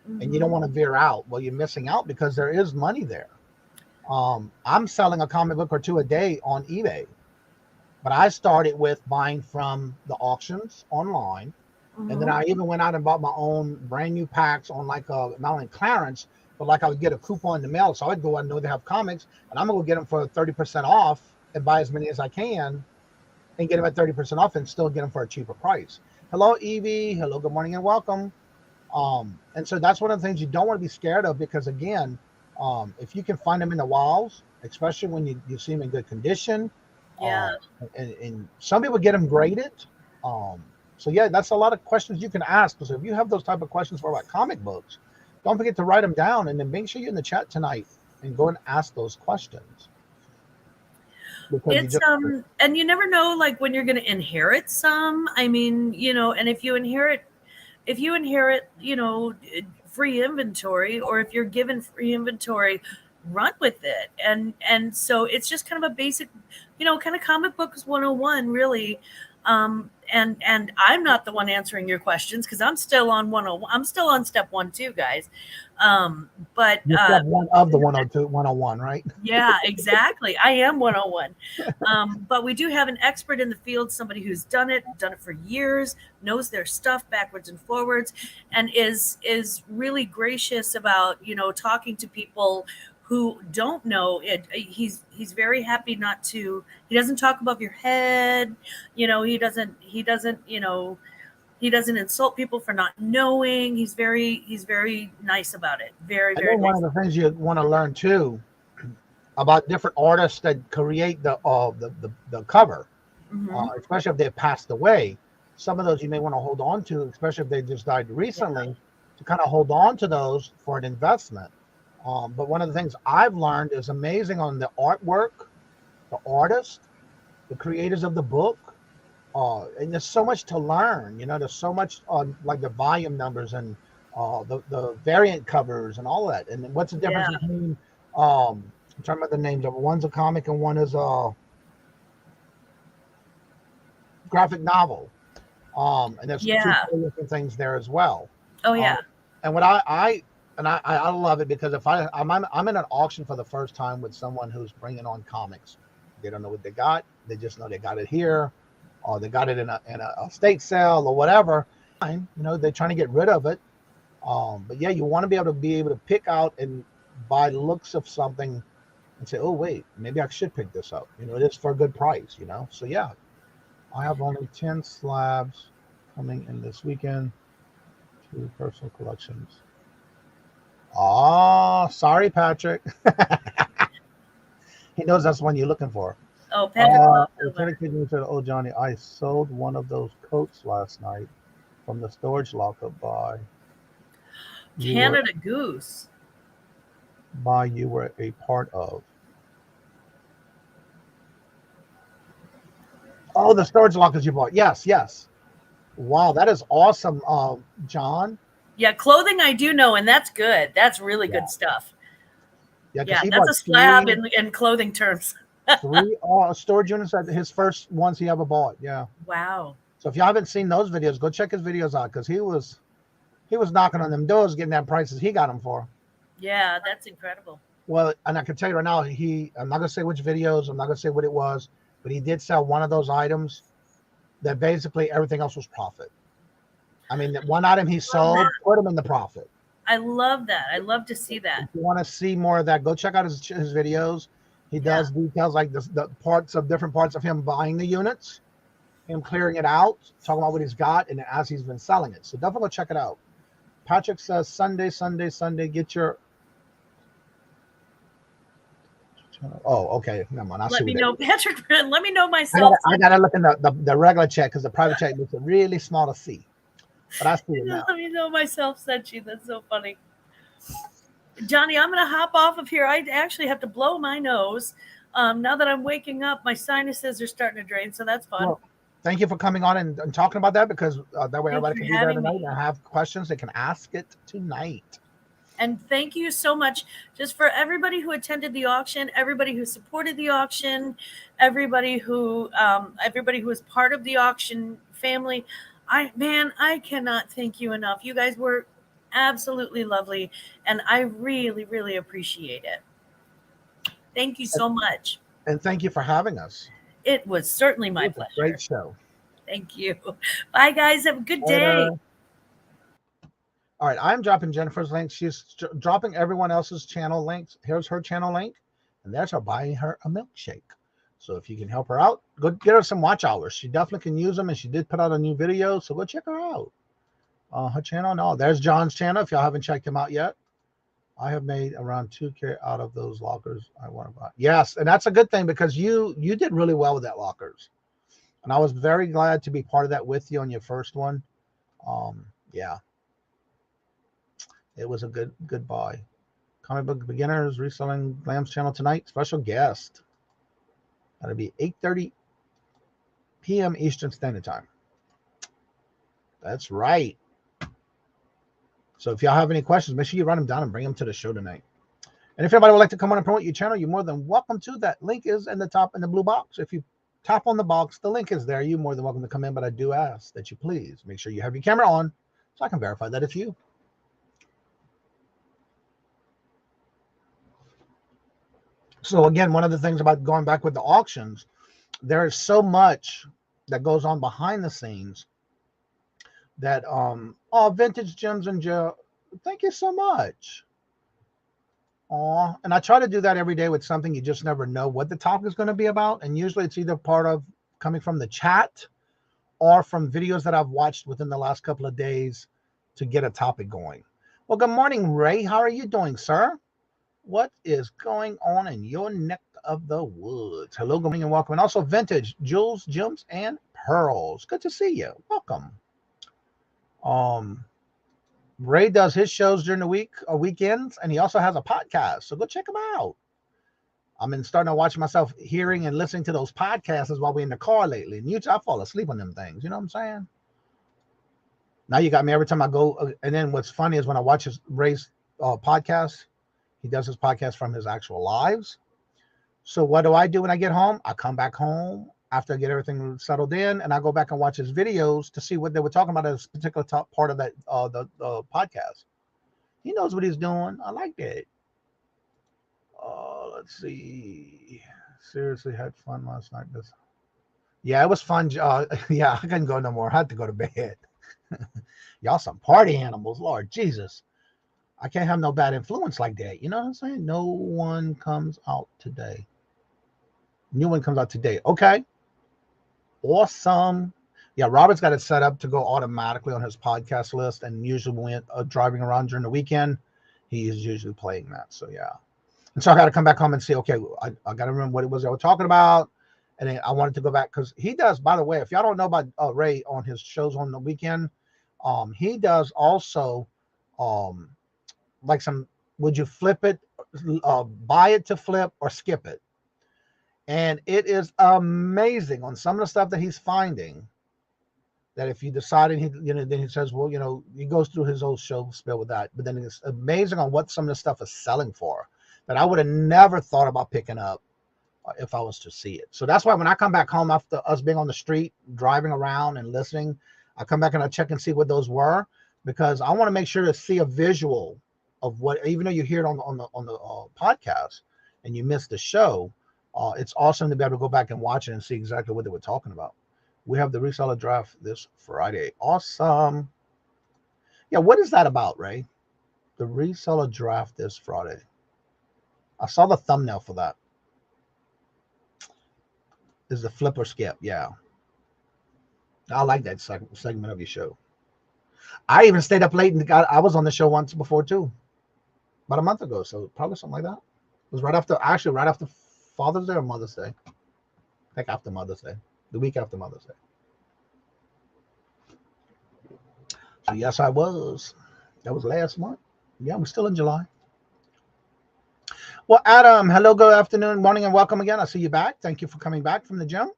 and you don't want to veer out, well, you're missing out because there is money there. I'm selling a comic book or two a day on eBay. But I started with buying from the auctions online. And then I even went out and bought my own brand new packs on like not only clearance, but like I would get a coupon in the mail. So I'd go, I know they have comics, and I'm going to go get them for 30% off and buy as many as I can and get them at 30% off and still get them for a cheaper price. Hello, Evie. Hello, good morning and welcome. And so that's one of the things you don't want to be scared of because, again, if you can find them in the wilds, especially when you see them in good condition, and some people get them graded. So yeah, that's a lot of questions you can ask. So if you have those type of questions for like comic books, don't forget to write them down and then make sure you're in the chat tonight and go and ask those questions. It's and you never know like when you're going to inherit some. I mean, and if you inherit, free inventory, or if you're given free inventory, run with it. And so it's just kind of a basic, kind of comic books 101, really. And I'm not the one answering your questions because I'm still on 101. I'm still on step 1 too, guys. But you're step 1 of the 102, 101, right? Yeah, exactly. I am 101. But we do have an expert in the field, somebody who's done it for years, knows their stuff backwards and forwards, and is really gracious about, talking to people who don't know it. He's very happy not to. He doesn't talk above your head. You know, he doesn't. You know, he doesn't insult people for not knowing. He's very nice about it. Very I very think one nice. of the things you want to learn too about different artists that create the cover, especially if they passed away. Some of those you may want to hold on to, especially if they just died recently, to kind of hold on to those for an investment. But one of the things I've learned is amazing on the artwork, the artist, the creators of the book. And there's so much to learn. You know, there's so much on like the volume numbers and the variant covers and all that. And what's the difference between I'm talking about the names of one's a comic and one is a graphic novel. And there's two different things there as well. Oh yeah. And what I love it because if I'm in an auction for the first time with someone who's bringing on comics, they don't know what they got. They just know they got it here, or they got it in a estate sale or whatever. You know, they're trying to get rid of it. But yeah, you want to be able to pick out and by looks of something and say, oh wait, maybe I should pick this up. You know, it is for a good price. You know, so yeah, I have only 10 slabs coming in this weekend. 2 personal collections. Oh, sorry, Patrick. He knows that's the one you're looking for. Oh, Patrick. Lieutenant Kajun said, oh, Johnny, I sold one of those coats last night from the storage locker by Canada Goose. You were a part of. Oh, the storage lockers you bought. Yes. Wow, that is awesome, John. Yeah, clothing I do know, and that's good. That's really good stuff. Yeah, that's a slab in clothing terms. 3 storage units at his first ones he ever bought. Yeah. Wow. So if you haven't seen those videos, go check his videos out because he was knocking on them doors, getting that prices he got them for. Yeah, that's incredible. Well, and I can tell you right now, I'm not gonna say which videos, I'm not gonna say what it was, but he did sell one of those items that basically everything else was profit. I mean, that one item he sold, put him in the profit. I love that. I love to see that. If you want to see more of that, go check out his videos. He does details like the different parts of him buying the units, him clearing it out, talking about what he's got, and as he's been selling it. So definitely go check it out. Patrick says Sunday, get your. Oh, okay. Never mind. Let me know, Patrick. Let me know myself. I gotta look in the regular chat because the private chat makes it really small to see. But I see it now. Let me know myself, said she. That's so funny. Johnny, I'm going to hop off of here. I actually have to blow my nose. Now that I'm waking up, my sinuses are starting to drain, so that's fun. Well, thank you for coming on and talking about that because that way everybody can be there tonight and have questions. They can ask it tonight. And thank you so much just for everybody who attended the auction, everybody who supported the auction, everybody who was part of the auction family. I cannot thank you enough. You guys were absolutely lovely, and I really, really appreciate it. Thank you so much. And thank you for having us. It was certainly my pleasure. Great show. Thank you. Bye, guys. Have a good day. All right, I'm dropping Jennifer's link. She's dropping everyone else's channel links. Here's her channel link, and there's her buying her a milkshake. So if you can help her out, go get her some watch hours. She definitely can use them, and she did put out a new video, so go check her out. Her channel, no, there's John's channel. If y'all haven't checked him out yet, I have made around 2K out of those lockers I want to buy. Yes, and that's a good thing because you did really well with that lockers, and I was very glad to be part of that with you on your first one. Yeah, it was a good buy. Comic Book Beginners Reselling Lamb's channel tonight. Special guest. That'll be 8:30 p.m. Eastern Standard Time. That's right. So if y'all have any questions, make sure you write them down and bring them to the show tonight. And if anybody would like to come on and promote your channel, you're more than welcome to. That link is in the top in the blue box. If you tap on the box, the link is there. You're more than welcome to come in, but I do ask that you please make sure you have your camera on so I can verify that it's you. So again, one of the things about going back with the auctions, there is so much that goes on behind the scenes that vintage gems and gel. Thank you so much. And I try to do that every day with something. You just never know what the topic is going to be about. And usually it's either part of coming from the chat or from videos that I've watched within the last couple of days to get a topic going. Well, good morning, Ray. How are you doing, sir? What is going on in your neck of the woods? Hello, good morning and welcome. And also Vintage, Jules, Gems, and Pearls. Good to see you. Welcome. Ray does his shows during the week or weekends, and he also has a podcast. So go check him out. I've been starting to watch myself hearing and listening to those podcasts while we're in the car lately. And I fall asleep on them things. You know what I'm saying? Now you got me every time I go. And then what's funny is when I watch Ray's podcast, he does his podcast from his actual lives. So what do I do when I get home? I come back home after I get everything settled in, and I go back and watch his videos to see what they were talking about in this particular top part of that the podcast. He knows what he's doing. I like that. Let's see. Seriously, had fun last night. Yeah, it was fun. Yeah, I couldn't go no more. I had to go to bed. Y'all some party animals, Lord Jesus. I can't have no bad influence like that. You know what I'm saying? No one comes out today. New one comes out today. Okay. Awesome. Yeah, Robert's got it set up to go automatically on his podcast list. And usually when we're driving around during the weekend, he is usually playing that. So, yeah. And so I got to come back home and see, okay, I got to remember what it was I was talking about. And then I wanted to go back because he does, by the way, if y'all don't know about Ray on his shows on the weekend, he does also like would you flip it, buy it to flip or skip it? And it is amazing on some of the stuff that he's finding that if you decided, then he says, well, he goes through his whole show spiel with that. But then it's amazing on what some of the stuff is selling for that I would have never thought about picking up if I was to see it. So that's why when I come back home after us being on the street, driving around and listening, I come back and I check and see what those were, because I want to make sure to see a visual of what, even though you hear it on the podcast and you miss the show, it's awesome to be able to go back and watch it and see exactly what they were talking about. We have the reseller draft this Friday. Awesome. Yeah, what is that about, Ray? The reseller draft this Friday. I saw the thumbnail for that. Is the flip or skip? Yeah. I like that segment of your show. I even stayed up late and I was on the show once before too. About a month ago. So probably something like that. It was right after Father's Day or Mother's Day. I think after Mother's Day. The week after Mother's Day. So yes, I was. That was last month. Yeah, we're still in July. Well, Adam, hello, good afternoon, morning, and welcome again. I see you back. Thank you for coming back from the gym.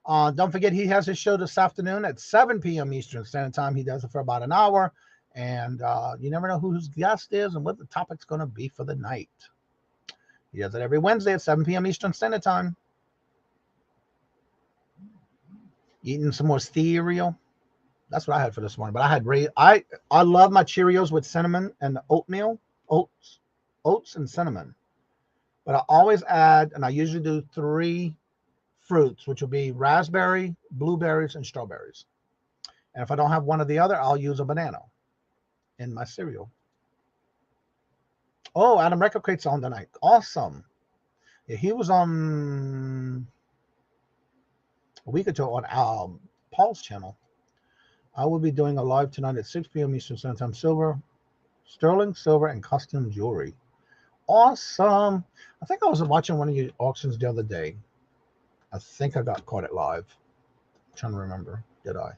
Don't forget, he has his show this afternoon at 7 p.m. Eastern Standard Time. He does it for about an hour. And you never know who his guest is and what the topic's going to be for the night. He does it every Wednesday at 7 p.m. Eastern Standard Time. Eating some more cereal. That's what I had for this morning. But I had I love my Cheerios with cinnamon and oatmeal, oats and cinnamon. But I always add, and I usually do 3 fruits, which will be raspberry, blueberries, and strawberries. And if I don't have one or the other, I'll use a banana in my cereal. Oh, Adam Record Crate's on tonight. Awesome. Yeah, he was on a week or two on Paul's channel. I will be doing a live tonight at 6 p.m. Eastern Standard Time. Sterling silver, and custom jewelry. Awesome. I think I was watching one of your auctions the other day. I think I got caught it live. I'm trying to remember. Did I?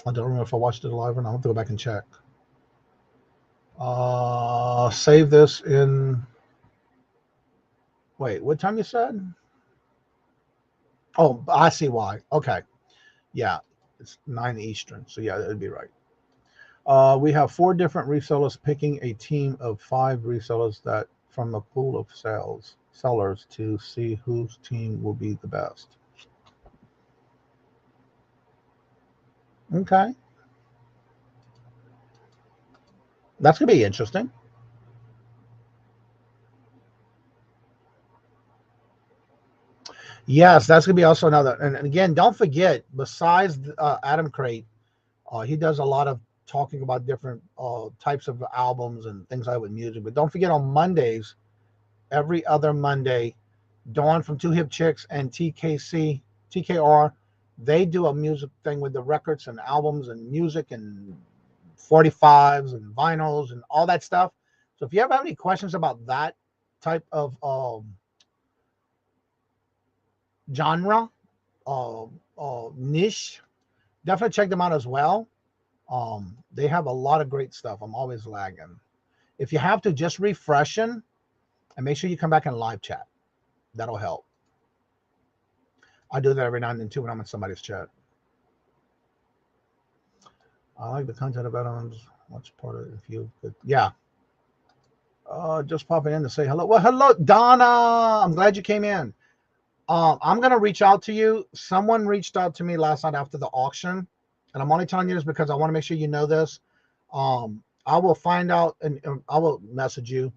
I don't remember if I watched it live or not. I'll have to go back and check. Save this in... Wait, what time you said? Oh, I see why. Okay. Yeah, it's 9 Eastern. So yeah, that'd be right. We have 4 different resellers picking a team of 5 resellers that from a pool of sellers to see whose team will be the best. Okay. That's going to be interesting. Yes, that's going to be also another. And again, don't forget, besides Adam Crate, he does a lot of talking about different types of albums and things like with music. But don't forget on Mondays, every other Monday, Dawn from Two Hip Chicks and TKR, they do a music thing with the records and albums and music and 45s and vinyls and all that stuff. So if you ever have any questions about that type of genre, niche, definitely check them out as well. They have a lot of great stuff. I'm always lagging. If you have to, just refreshing and make sure you come back in live chat. That'll help. I do that every now and then too when I'm in somebody's chat. I like the content of add-ons. What's part of it? If you could, yeah. Just popping in to say hello. Well, hello, Donna. I'm glad you came in. I'm gonna reach out to you. Someone reached out to me last night after the auction, and I'm only telling you this because I want to make sure you know this. I will find out and I will message you.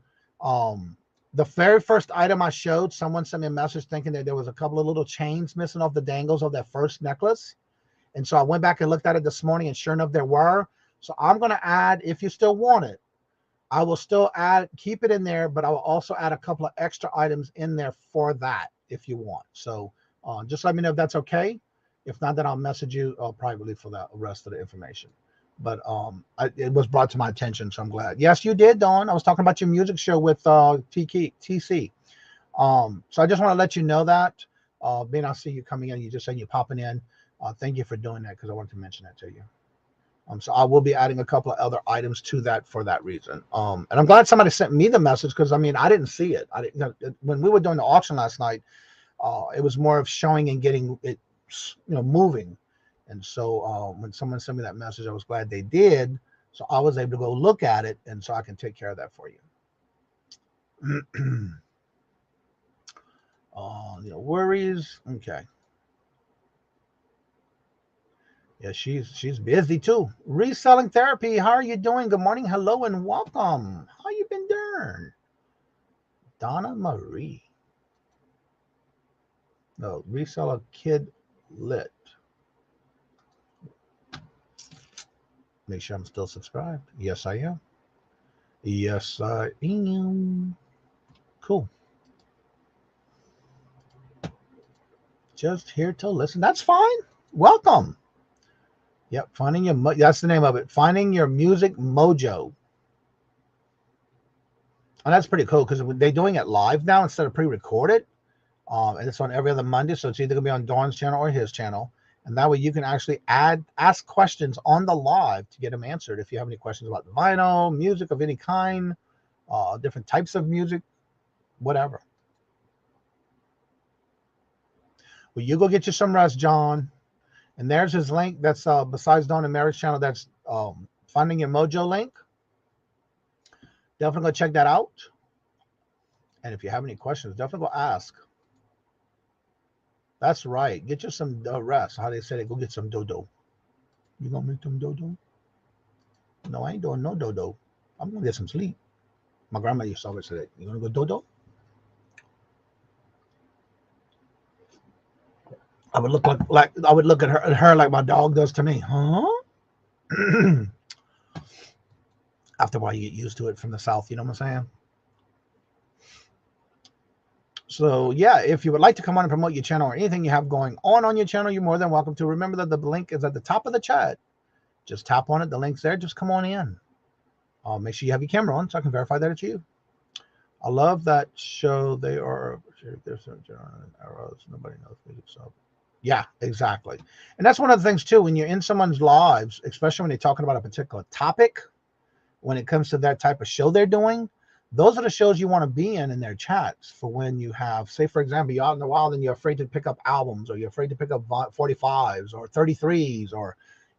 The very first item I showed, someone sent me a message thinking that there was a couple of little chains missing off the dangles of that first necklace. And so I went back and looked at it this morning, and sure enough, there were. So I'm going to add, if you still want it, I will still add, keep it in there, but I will also add a couple of extra items in there for that if you want. So just let me know if that's okay. If not, then I'll message you privately for the rest of the information. But it was brought to my attention, so I'm glad. Yes, you did, Dawn. I was talking about your music show with TC. So I just want to let you know that. Being I see you coming in, you just saying you're popping in. Thank you for doing that because I wanted to mention that to you. So I will be adding a couple of other items to that for that reason. And I'm glad somebody sent me the message because I mean I didn't see it. When we were doing the auction last night, it was more of showing and getting it, moving. And so when someone sent me that message, I was glad they did. So I was able to go look at it, and so I can take care of that for you. Worries. Okay. Yeah, she's busy too. Reselling therapy. How are you doing? Good morning. Hello and welcome. How you been doing? Donna Marie. No, reseller kid lit. Make sure I'm still subscribed. Yes, I am. Yes, I am. Cool. Just here to listen. That's fine. Welcome. Yep, that's the name of it. Finding your music mojo. And that's pretty cool because they're doing it live now instead of pre-recorded. And it's on every other Monday, so it's either gonna be on Dawn's channel or his channel. And that way you can actually ask questions on the live to get them answered. If you have any questions about the vinyl, music of any kind, different types of music, whatever. Well, you go get you some rest, John. And there's his link. That's besides Dawn and Mary's channel. That's Finding Your Mojo link. Definitely go check that out. And if you have any questions, definitely go ask. That's right. Get you some rest. How they say they go get some dodo. You gonna make them dodo? No, I ain't doing no dodo. I'm gonna get some sleep. My grandma used to always say that. You gonna go dodo? I would look like I would look at her like my dog does to me. Huh? After a while, you get used to it from the South. You know what I'm saying? So yeah, if you would like to come on and promote your channel or anything you have going on your channel, you're more than welcome to. Remember that the link is at the top of the chat. Just tap on it. The link's there. Just come on in. Make sure you have your camera on so I can verify that it's you. I love that show. They are there's arrows. Nobody knows music, so yeah, exactly. And that's one of the things too. When you're in someone's lives, especially when they're talking about a particular topic, when it comes to that type of show they're doing, those are the shows you want to be in their chats for when you have, say, for example, you're out in the wild and you're afraid to pick up albums or you're afraid to pick up 45s or 33s or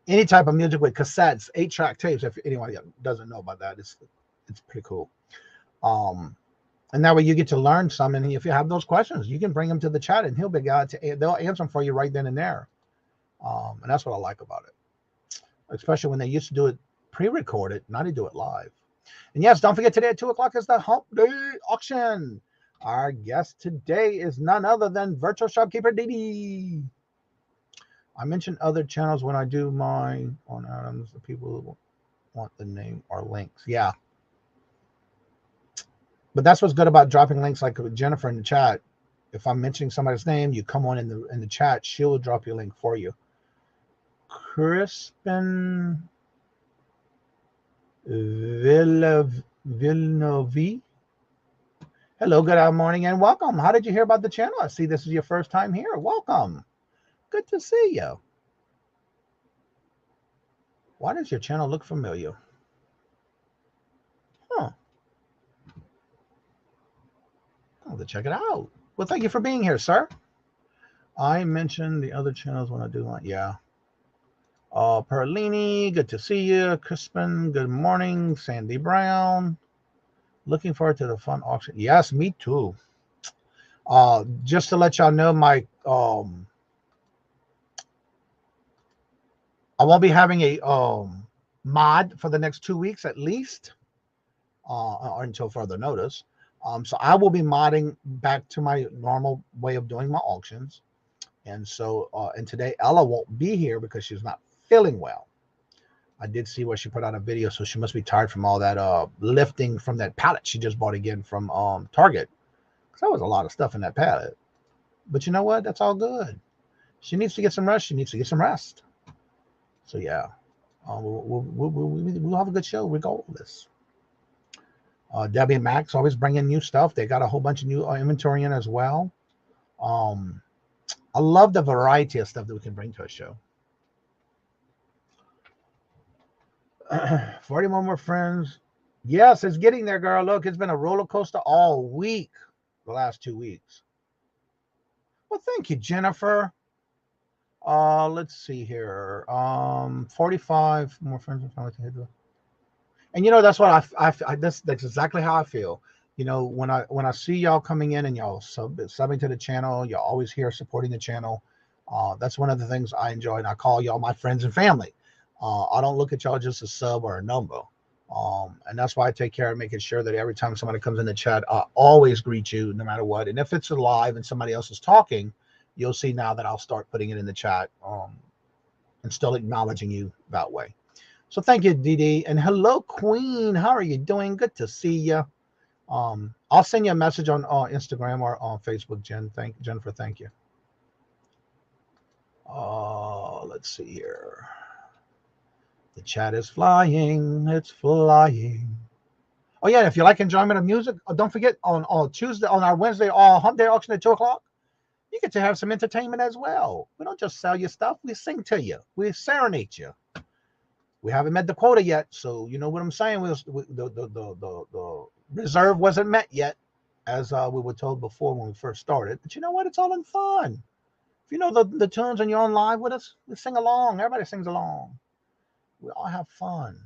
any type of music with cassettes, 8-track tapes. If anyone doesn't know about that, it's pretty cool. And that way you get to learn some. And if you have those questions, you can bring them to the chat and he'll be glad to, they'll answer them for you right then and there. And that's what I like about it, especially when they used to do it pre-recorded. Now they do it live. And yes, don't forget today at 2 o'clock is the Hump Day auction. Our guest today is none other than Virtual Shopkeeper Didi. I mention other channels when I do my on items. The people want the name or links. Yeah. But that's what's good about dropping links like with Jennifer in the chat. If I'm mentioning somebody's name, you come on in the chat, she'll drop your link for you. Crispin Villeneuve. Hello, good morning and welcome. How did you hear about the channel? I see this is your first time here. Welcome. Good to see you. Why does your channel look familiar? Huh. I'll have to check it out. Well, thank you for being here, sir. I mentioned the other channels when I do one. Yeah. Perlini, good to see you. Crispin, good morning. Sandy Brown. Looking forward to the fun auction. Yes, me too. Just to let y'all know, my I won't be having a mod for the next 2 weeks at least, or until further notice. So I will be modding back to my normal way of doing my auctions. And so, and today Ella won't be here because she's not feeling well. I did see where she put out a video, so she must be tired from all that lifting from that pallet she just bought again from Target. Because there was a lot of stuff in that pallet. But you know what? That's all good. She needs to get some rest. She needs to get some rest. So yeah, we'll have a good show regardless. Debbie and Max always bringing new stuff. They got a whole bunch of new inventory in as well. I love the variety of stuff that we can bring to a show. 41 more friends. Yes, it's getting there, girl. Look, it's been a roller coaster all week, the last 2 weeks. Well, thank you, Jennifer. Let's see here. 45 more friends and family. And you know, that's what that's exactly how I feel. You know, when I see y'all coming in and y'all subbing to the channel, y'all always here supporting the channel. That's one of the things I enjoy, and I call y'all my friends and family. I don't look at y'all just a sub or a number. And that's why I take care of making sure that every time somebody comes in the chat, I always greet you no matter what. And if it's live and somebody else is talking, you'll see now that I'll start putting it in the chat and still acknowledging you that way. So thank you, Dee. And hello, Queen. How are you doing? Good to see you. I'll send you a message on Instagram or on Facebook, Jennifer. Thank you. Let's see here. The chat is flying. It's flying. Oh yeah, if you like enjoyment of music, don't forget on Tuesday, on our Wednesday, hump day auction at 2 o'clock, you get to have some entertainment as well. We don't just sell you stuff. We sing to you. We serenade you. We haven't met the quota yet, so you know what I'm saying. The reserve wasn't met yet, as we were told before when we first started. But you know what? It's all in fun. If you know the tunes and you're on live with us, we sing along. Everybody sings along. We all have fun.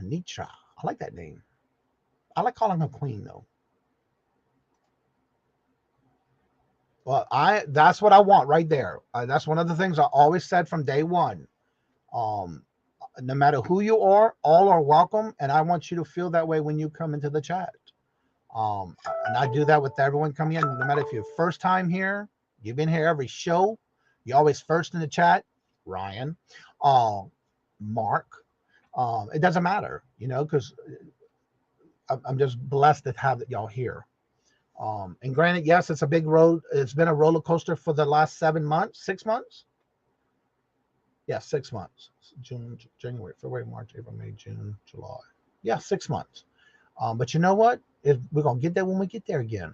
Anitra. I like that name. I like calling her Queen, though. Well, that's what I want right there. That's one of the things I always said from day one. No matter who you are, all are welcome, and I want you to feel that way when you come into the chat. And I do that with everyone coming in. No matter if you're first time here, you've been here every show, you're always first in the chat. Ryan, Mark, it doesn't matter, you know, because I'm just blessed to have y'all here. And granted, yes, it's a big road. It's been a roller coaster for the last 7 months, 6 months. Yeah, 6 months. June, January, February, March, April, May, June, July. Yeah, 6 months. But you know what? We're going to get there when we get there again.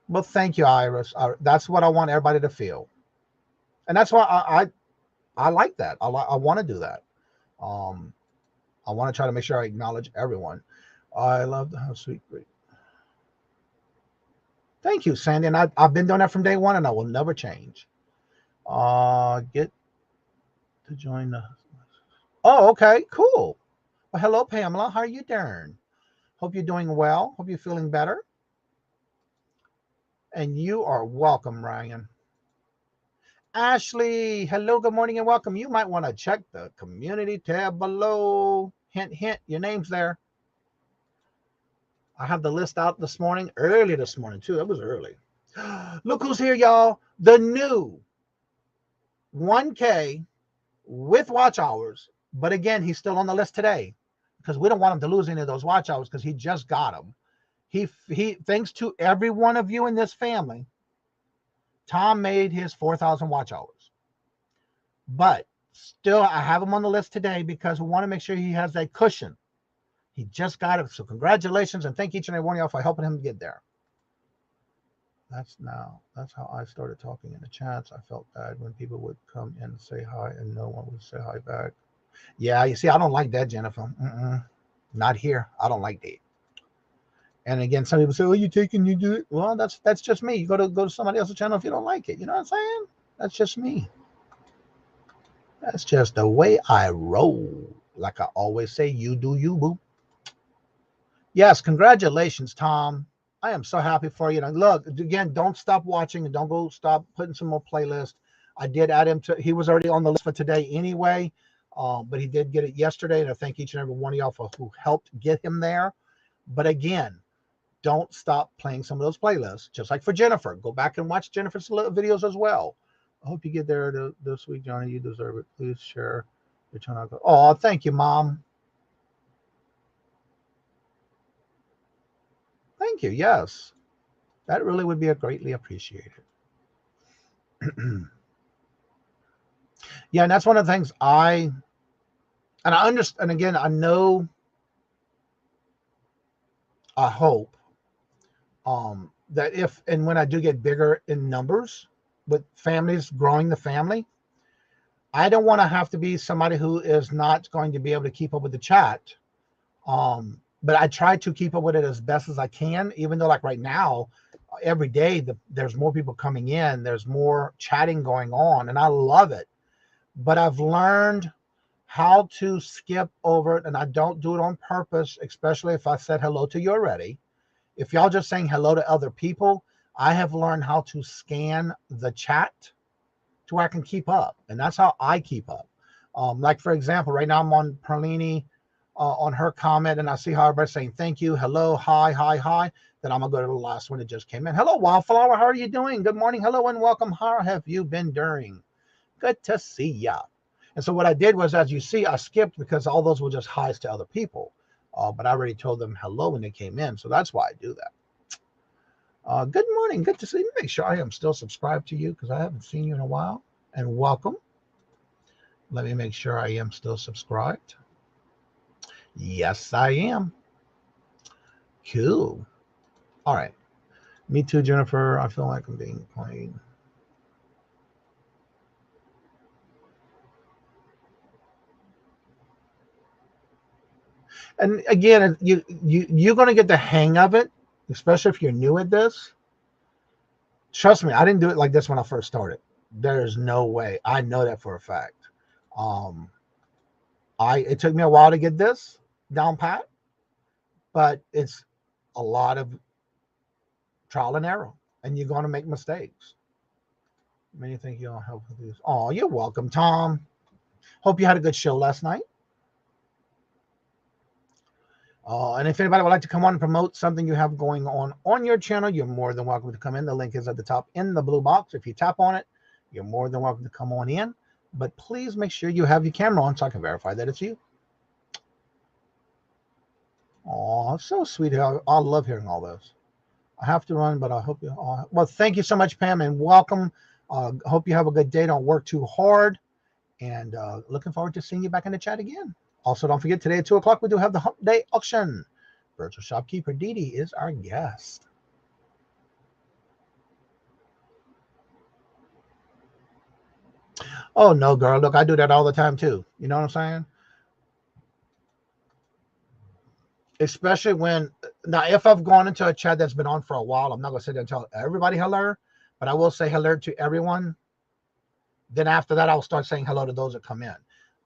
Well, thank you, Iris. That's what I want everybody to feel. And that's why I like that. I want to do that. I want to try to make sure I acknowledge everyone. I love the house sweet great. Thank you, Sandy. And I've been doing that from day one, and I will never change. Get to join the. Oh, okay, cool. Well, hello, Pamela. How are you doing? Hope you're doing well. Hope you're feeling better. And you are welcome, Ryan. Ashley, hello, good morning, and welcome. You might want to check the community tab below. Hint, hint, your name's there. I have the list out this morning, early this morning, too. It was early. Look who's here, y'all. The new 1K with watch hours. But again, he's still on the list today because we don't want him to lose any of those watch hours because he just got them. He thanks to every one of you in this family, Tom made his 4,000 watch hours. But still, I have him on the list today because we want to make sure he has that cushion. He just got it. So congratulations, and thank each and every one of y'all for helping him get there. That's how I started talking in the chats. I felt bad when people would come in and say hi and no one would say hi back. Yeah, you see, I don't like that, Jennifer. Not here. I don't like that. And again, some people say, "Oh, you do it." Well, that's just me. You go to somebody else's channel if you don't like it. You know what I'm saying? That's just me. That's just the way I roll. Like I always say, you do you, boo. Yes, congratulations, Tom. I am so happy for you. And look, again, don't stop watching and don't go stop putting some more playlists. I did add him to, he was already on the list for today anyway, but he did get it yesterday. And I thank each and every one of y'all for who helped get him there. But again, don't stop playing some of those playlists, just like for Jennifer. Go back and watch Jennifer's videos as well. I hope you get there this week, Johnny. You deserve it. Please share your channel. Oh, thank you, Mom. Thank you. Yes, that really would be greatly appreciated. Yeah, and that's one of the things I understand. And again, I know, I hope that if and when I do get bigger in numbers with families, growing the family, I don't want to have to be somebody who is not going to be able to keep up with the chat. But I try to keep up with it as best as I can, even though like right now, every day there's more people coming in, there's more chatting going on, and I love it. But I've learned how to skip over it, and I don't do it on purpose, especially if I said hello to you already. If y'all just saying hello to other people, I have learned how to scan the chat to where I can keep up, and that's how I keep up. Like for example, right now I'm on Perlini, on her comment, and I see how everybody's saying thank you, hello, hi. Then I'm gonna go to the last one that just came in. Hello, Wildflower, how are you doing? Good morning, hello, and welcome. How have you been doing? Good to see ya. And so what I did was, as you see, I skipped because all those were just highs to other people. But I already told them hello when they came in, so that's why I do that. Good morning, good to see you. Make sure I am still subscribed to you because I haven't seen you in a while. And welcome. Let me make sure I am still subscribed. Yes, I am. Cool. All right. Me too, Jennifer. I feel like I'm being played. And again, you're going to get the hang of it, especially if you're new at this. Trust me, I didn't do it like this when I first started. There's no way. I know that for a fact. It took me a while to get this down pat, but it's a lot of trial and error, and you're going to make mistakes. Many thank you all help with this. Oh, you're welcome, Tom. Hope you had a good show last night. And if anybody would like to come on and promote something you have going on your channel, you're more than welcome to come in. The link is at the top in the blue box. If you tap on it, you're more than welcome to come on in. But please make sure you have your camera on so I can verify that it's you. Oh, so sweet. I love hearing all this. I have to run, but I hope you all. Well, thank you so much, Pam, and welcome. Hope you have a good day. Don't work too hard. And looking forward to seeing you back in the chat again. Also, don't forget, today at 2 o'clock, we do have the Hump Day auction. Virtual shopkeeper Dee Dee is our guest. Oh, no, girl. Look, I do that all the time, too. You know what I'm saying? Especially when, now, if I've gone into a chat that's been on for a while, I'm not going to sit there and tell everybody hello, but I will say hello to everyone. Then after that, I'll start saying hello to those that come in.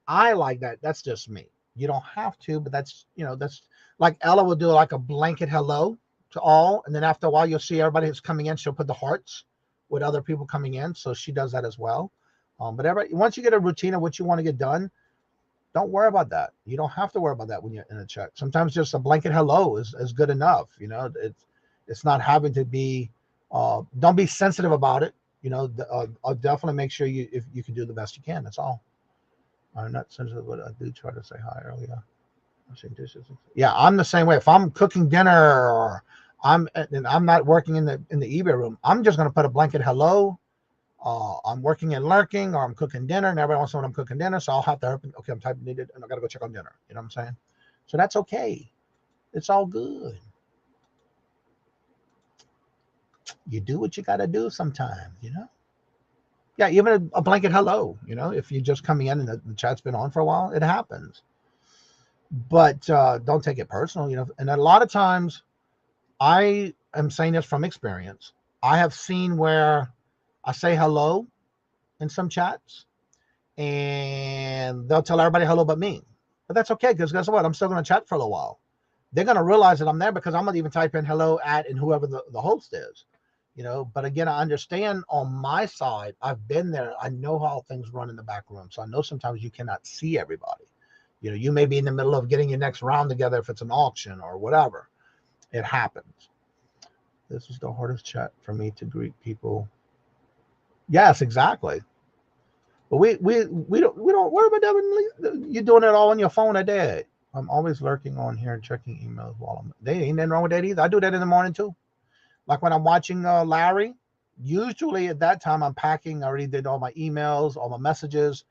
I like that. That's just me. You don't have to, but that's, that's like Ella will do like a blanket hello to all. And then after a while, you'll see everybody who's coming in. She'll put the hearts with other people coming in. So she does that as well. But once you get a routine of what you want to get done, don't worry about that. You don't have to worry about that when you're in a chat. Sometimes just a blanket hello is good enough. It's not having to be, don't be sensitive about it. I'll definitely make sure if you can do the best you can. That's all. I'm not sensitive, but I do try to say hi earlier. Washing dishes. Yeah, I'm the same way. If I'm cooking dinner or I'm not working in the eBay room, I'm just gonna put a blanket hello. I'm working and lurking, or I'm cooking dinner, and everybody wants to know when I'm cooking dinner, so I'll have to okay, I'm typing needed, and I gotta go check on dinner. You know what I'm saying? So that's okay. It's all good. You do what you gotta do sometimes, you know? Yeah, even a blanket hello, you know, if you're just coming in and the chat's been on for a while, it happens. But don't take it personal, you know. And a lot of times, I am saying this from experience. I have seen where I say hello in some chats, and they'll tell everybody hello but me. But that's okay, because guess what? I'm still going to chat for a little while. They're going to realize that I'm there because I'm going to even type in hello at and whoever the host is, you know. But again, I understand on my side, I've been there. I know how things run in the back room. So I know sometimes you cannot see everybody. You know, you may be in the middle of getting your next round together if it's an auction or whatever. It happens. This is the hardest chat for me to greet people. Yes, exactly. But we don't worry about that. You're doing it all on your phone a day. I'm always lurking on here and checking emails while they ain't nothing wrong with that either. I do that in the morning too. Like when I'm watching Larry, usually at that time I'm packing. I already did all my emails, all my messages,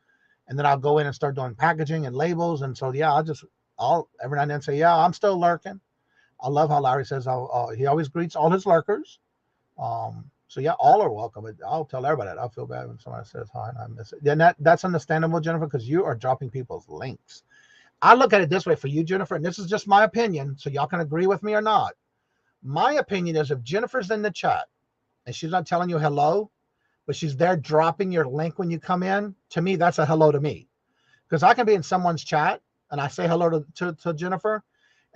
and then I'll go in and start doing packaging and labels. And so yeah, I'll every now and then say, yeah, I'm still lurking. I love how Larry says he always greets all his lurkers. So yeah, all are welcome. I'll tell everybody that. I feel bad when somebody says hi and I miss it. Yeah, that's understandable, Jennifer, because you are dropping people's links. I look at it this way for you, Jennifer, and this is just my opinion, so y'all can agree with me or not. My opinion is if Jennifer's in the chat and she's not telling you hello, but she's there dropping your link when you come in, to me, that's a hello to me. Because I can be in someone's chat and I say hello to Jennifer,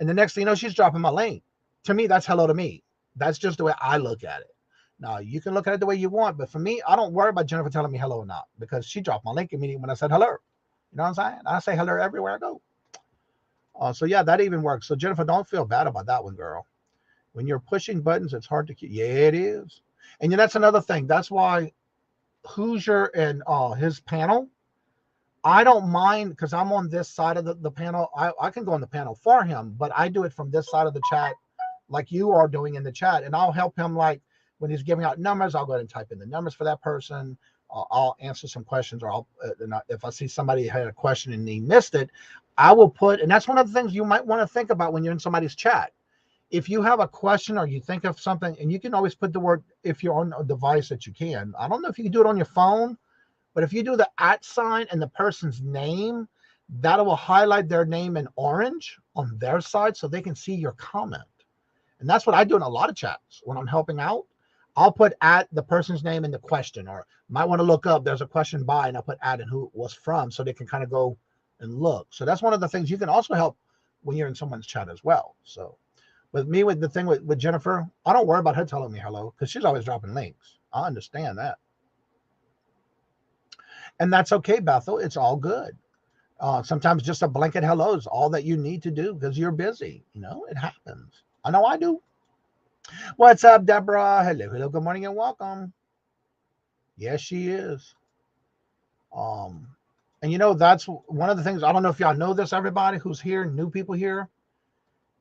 and the next thing you know, she's dropping my link. To me, that's hello to me. That's just the way I look at it. Now, you can look at it the way you want, but for me, I don't worry about Jennifer telling me hello or not, because she dropped my link immediately when I said hello. You know what I'm saying? I say hello everywhere I go. So yeah, that even works. So Jennifer, don't feel bad about that one, girl. When you're pushing buttons, it's hard to keep. Yeah, it is. And that's another thing. That's why Hoosier and his panel, I don't mind, because I'm on this side of the panel. I can go on the panel for him, but I do it from this side of the chat like you are doing in the chat. And I'll help him, like when he's giving out numbers, I'll go ahead and type in the numbers for that person. I'll answer some questions, or if I see somebody had a question and he missed it, I will put, and that's one of the things you might want to think about when you're in somebody's chat. If you have a question or you think of something, and you can always put the word, if you're on a device that you can. I don't know if you can do it on your phone, but if you do the @ sign and the person's name, that will highlight their name in orange on their side so they can see your comment. And that's what I do in a lot of chats when I'm helping out. I'll put @ the person's name in the question, or might want to look up, there's a question by, and I'll put @ and who it was from, so they can kind of go and look. So that's one of the things you can also help when you're in someone's chat as well. So with me, with the thing with Jennifer, I don't worry about her telling me hello, because she's always dropping links. I understand that. And that's okay, Bethel. It's all good. Sometimes just a blanket hello is all that you need to do, because you're busy. You know, it happens. I know I do. What's up, Deborah? Hello, good morning, and welcome. Yes, she is. And that's one of the things. I don't know if y'all know this, everybody who's here, new people here.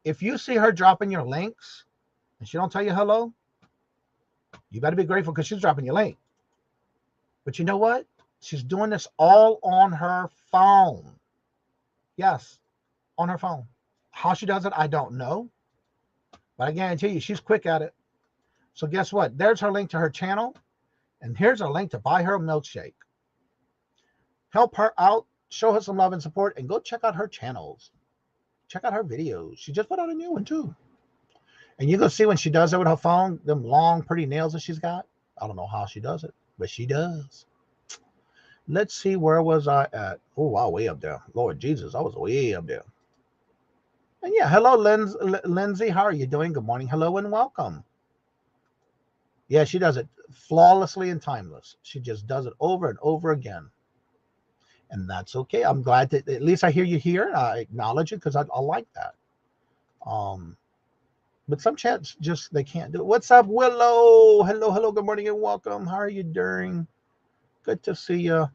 If you see her dropping your links and she don't tell you hello, you better be grateful, because she's dropping your link. But you know what? She's doing this all on her phone. Yes, on her phone. How she does it, I don't know. But I guarantee you, she's quick at it. So guess what? There's her link to her channel. And here's her link to buy her a milkshake. Help her out. Show her some love and support. And go check out her channels. Check out her videos. She just put out a new one too. And you're going to see when she does it with her phone, them long, pretty nails that she's got. I don't know how she does it, but she does. Let's see, where was I at? Oh, wow, way up there. Lord Jesus, I was way up there. And yeah, hello, Lindsay. How are you doing? Good morning. Hello and welcome. Yeah, she does it flawlessly and timeless. She just does it over and over again. And that's okay. I'm glad that at least I hear you here. I acknowledge it, because I like that. But some chats just, they can't do it. What's up, Willow? Hello, good morning and welcome. How are you doing? Good to see you.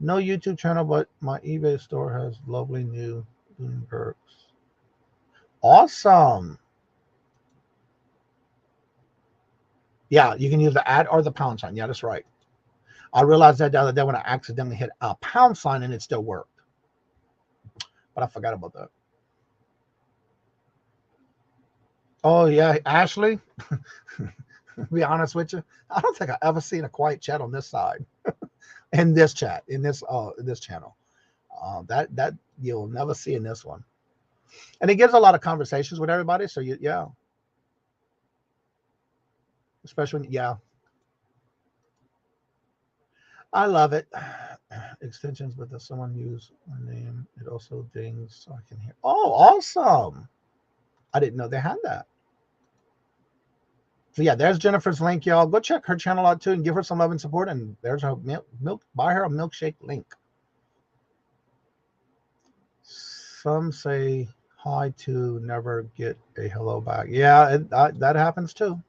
No YouTube channel, but my eBay store has lovely new perks. Awesome. Yeah, you can use the @ or the pound sign. Yeah, that's right. I realized that the other day when I accidentally hit a pound sign and it still worked. But I forgot about that. Oh, yeah, Ashley. To be honest with you, I don't think I've ever seen a quiet chat on this side. In this chat, in this channel. That you'll never see in this one. And it gives a lot of conversations with everybody. So, yeah. Especially when, yeah. I love it. Extensions, but does someone use my name? It also dings so I can hear. Oh, awesome. I didn't know they had that. So yeah, there's Jennifer's link, y'all. Go check her channel out too and give her some love and support. And there's her milk. Buy her a milkshake link. Some say hi to never get a hello back. Yeah, that happens too.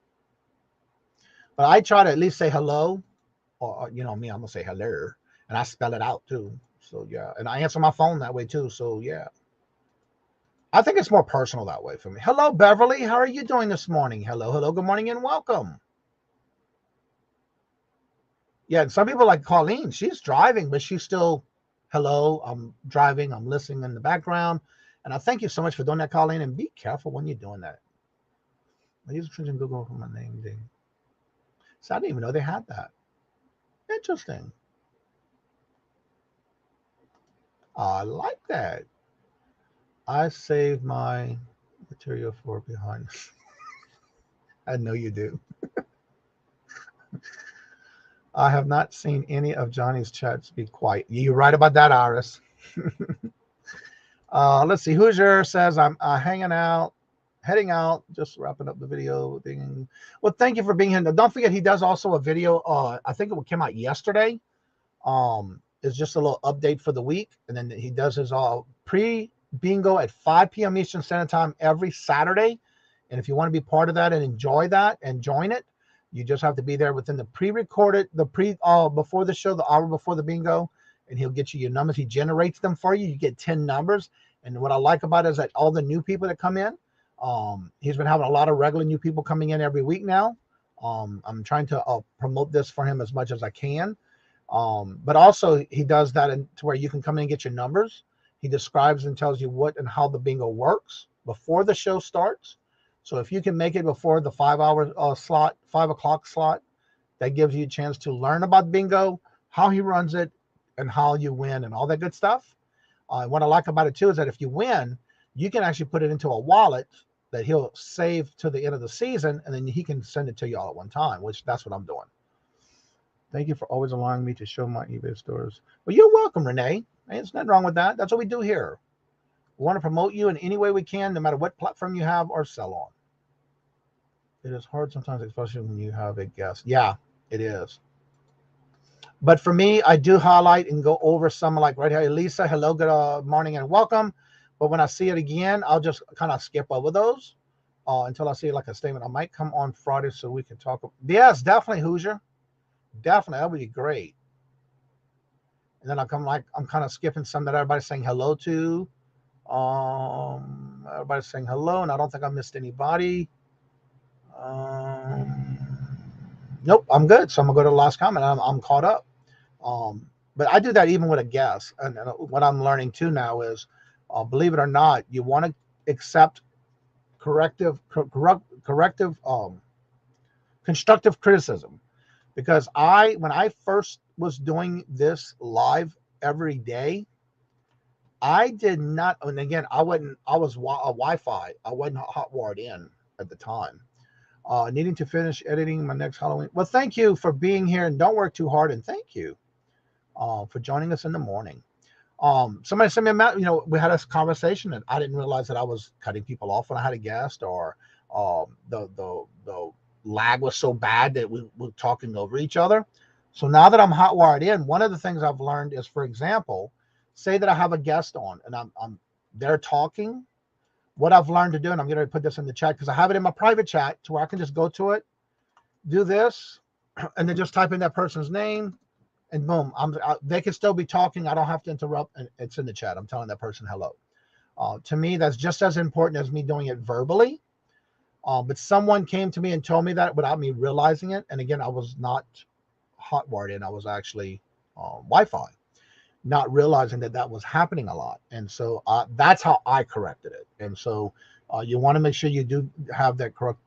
But I try to at least say hello, or you know me, I'm gonna say hello, and I spell it out too. So yeah, and I answer my phone that way too. So yeah. I think it's more personal that way for me. Hello, Beverly. How are you doing this morning? Hello, good morning, and welcome. Yeah, and some people like Colleen. She's driving, but she's still, hello, I'm driving. I'm listening in the background. And I thank you so much for doing that, Colleen. And be careful when you're doing that. I use in Google for my name. Ding. So I didn't even know they had that. Interesting. I like that. I save my material for behind. I know you do. I have not seen any of Johnny's chats be quiet. You're right about that, Iris. Let's see. Hoosier says I'm heading out, just wrapping up the video thing. Well, thank you for being here. Now, don't forget, he does also a video. I think it came out yesterday. It's just a little update for the week, and then he does his pre-bingo at 5 p.m. Eastern Standard Time every Saturday. And if you want to be part of that and enjoy that and join it, you just have to be there within the pre-recorded, before the show, the hour before the bingo, and he'll get you your numbers. He generates them for you. You get 10 numbers. And what I like about it is that all the new people that come in, he's been having a lot of regular new people coming in every week now. I'm trying to promote this for him as much as I can. But also he does that to where you can come in and get your numbers. He describes and tells you what and how the bingo works before the show starts. So if you can make it before the 5 o'clock slot, that gives you a chance to learn about bingo, how he runs it, and how you win and all that good stuff. What I like about it too is that if you win, you can actually put it into a wallet that he'll save to the end of the season, and then he can send it to you all at one time, which that's what I'm doing. Thank you for always allowing me to show my eBay stores. Well, you're welcome, Renee. There's nothing wrong with that. That's what we do here. We want to promote you in any way we can, no matter what platform you have or sell on. It is hard sometimes, especially when you have a guest. Yeah, it is. But for me, I do highlight and go over some, like right here, Lisa, hello, good morning and welcome. But when I see it again, I'll just kind of skip over those until I see like a statement. I might come on Friday so we can talk. Yes, definitely, Hoosier. Definitely, that would be great. And then I'm kind of skipping some that everybody's saying hello to. Everybody's saying hello, and I don't think I missed anybody. Nope, I'm good. So I'm gonna go to the last comment. I'm caught up. But I do that even with a guest. And what I'm learning too now is, believe it or not, you want to accept constructive criticism. Because when I first was doing this live every day, I did not, and again, I was Wi-Fi. I wasn't hot wired in at the time. Needing to finish editing my next Halloween. Well, thank you for being here, and don't work too hard, and thank you for joining us in the morning. Somebody sent me a we had a conversation, and I didn't realize that I was cutting people off when I had a guest, or the lag was so bad that we were talking over each other. So now that I'm hot wired in, one of the things I've learned is, for example, say that I have a guest on and I'm they're talking. What I've learned to do, and I'm going to put this in the chat because I have it in my private chat to where I can just go to it, do this, and then just type in that person's name and boom, they can still be talking. I don't have to interrupt, and it's in the chat. I'm telling that person hello. To me, that's just as important as me doing it verbally. But someone came to me and told me that without me realizing it. And again, I was not hotwired, I was actually Wi-Fi, not realizing that was happening a lot. And so that's how I corrected it. And so you want to make sure you do have that correct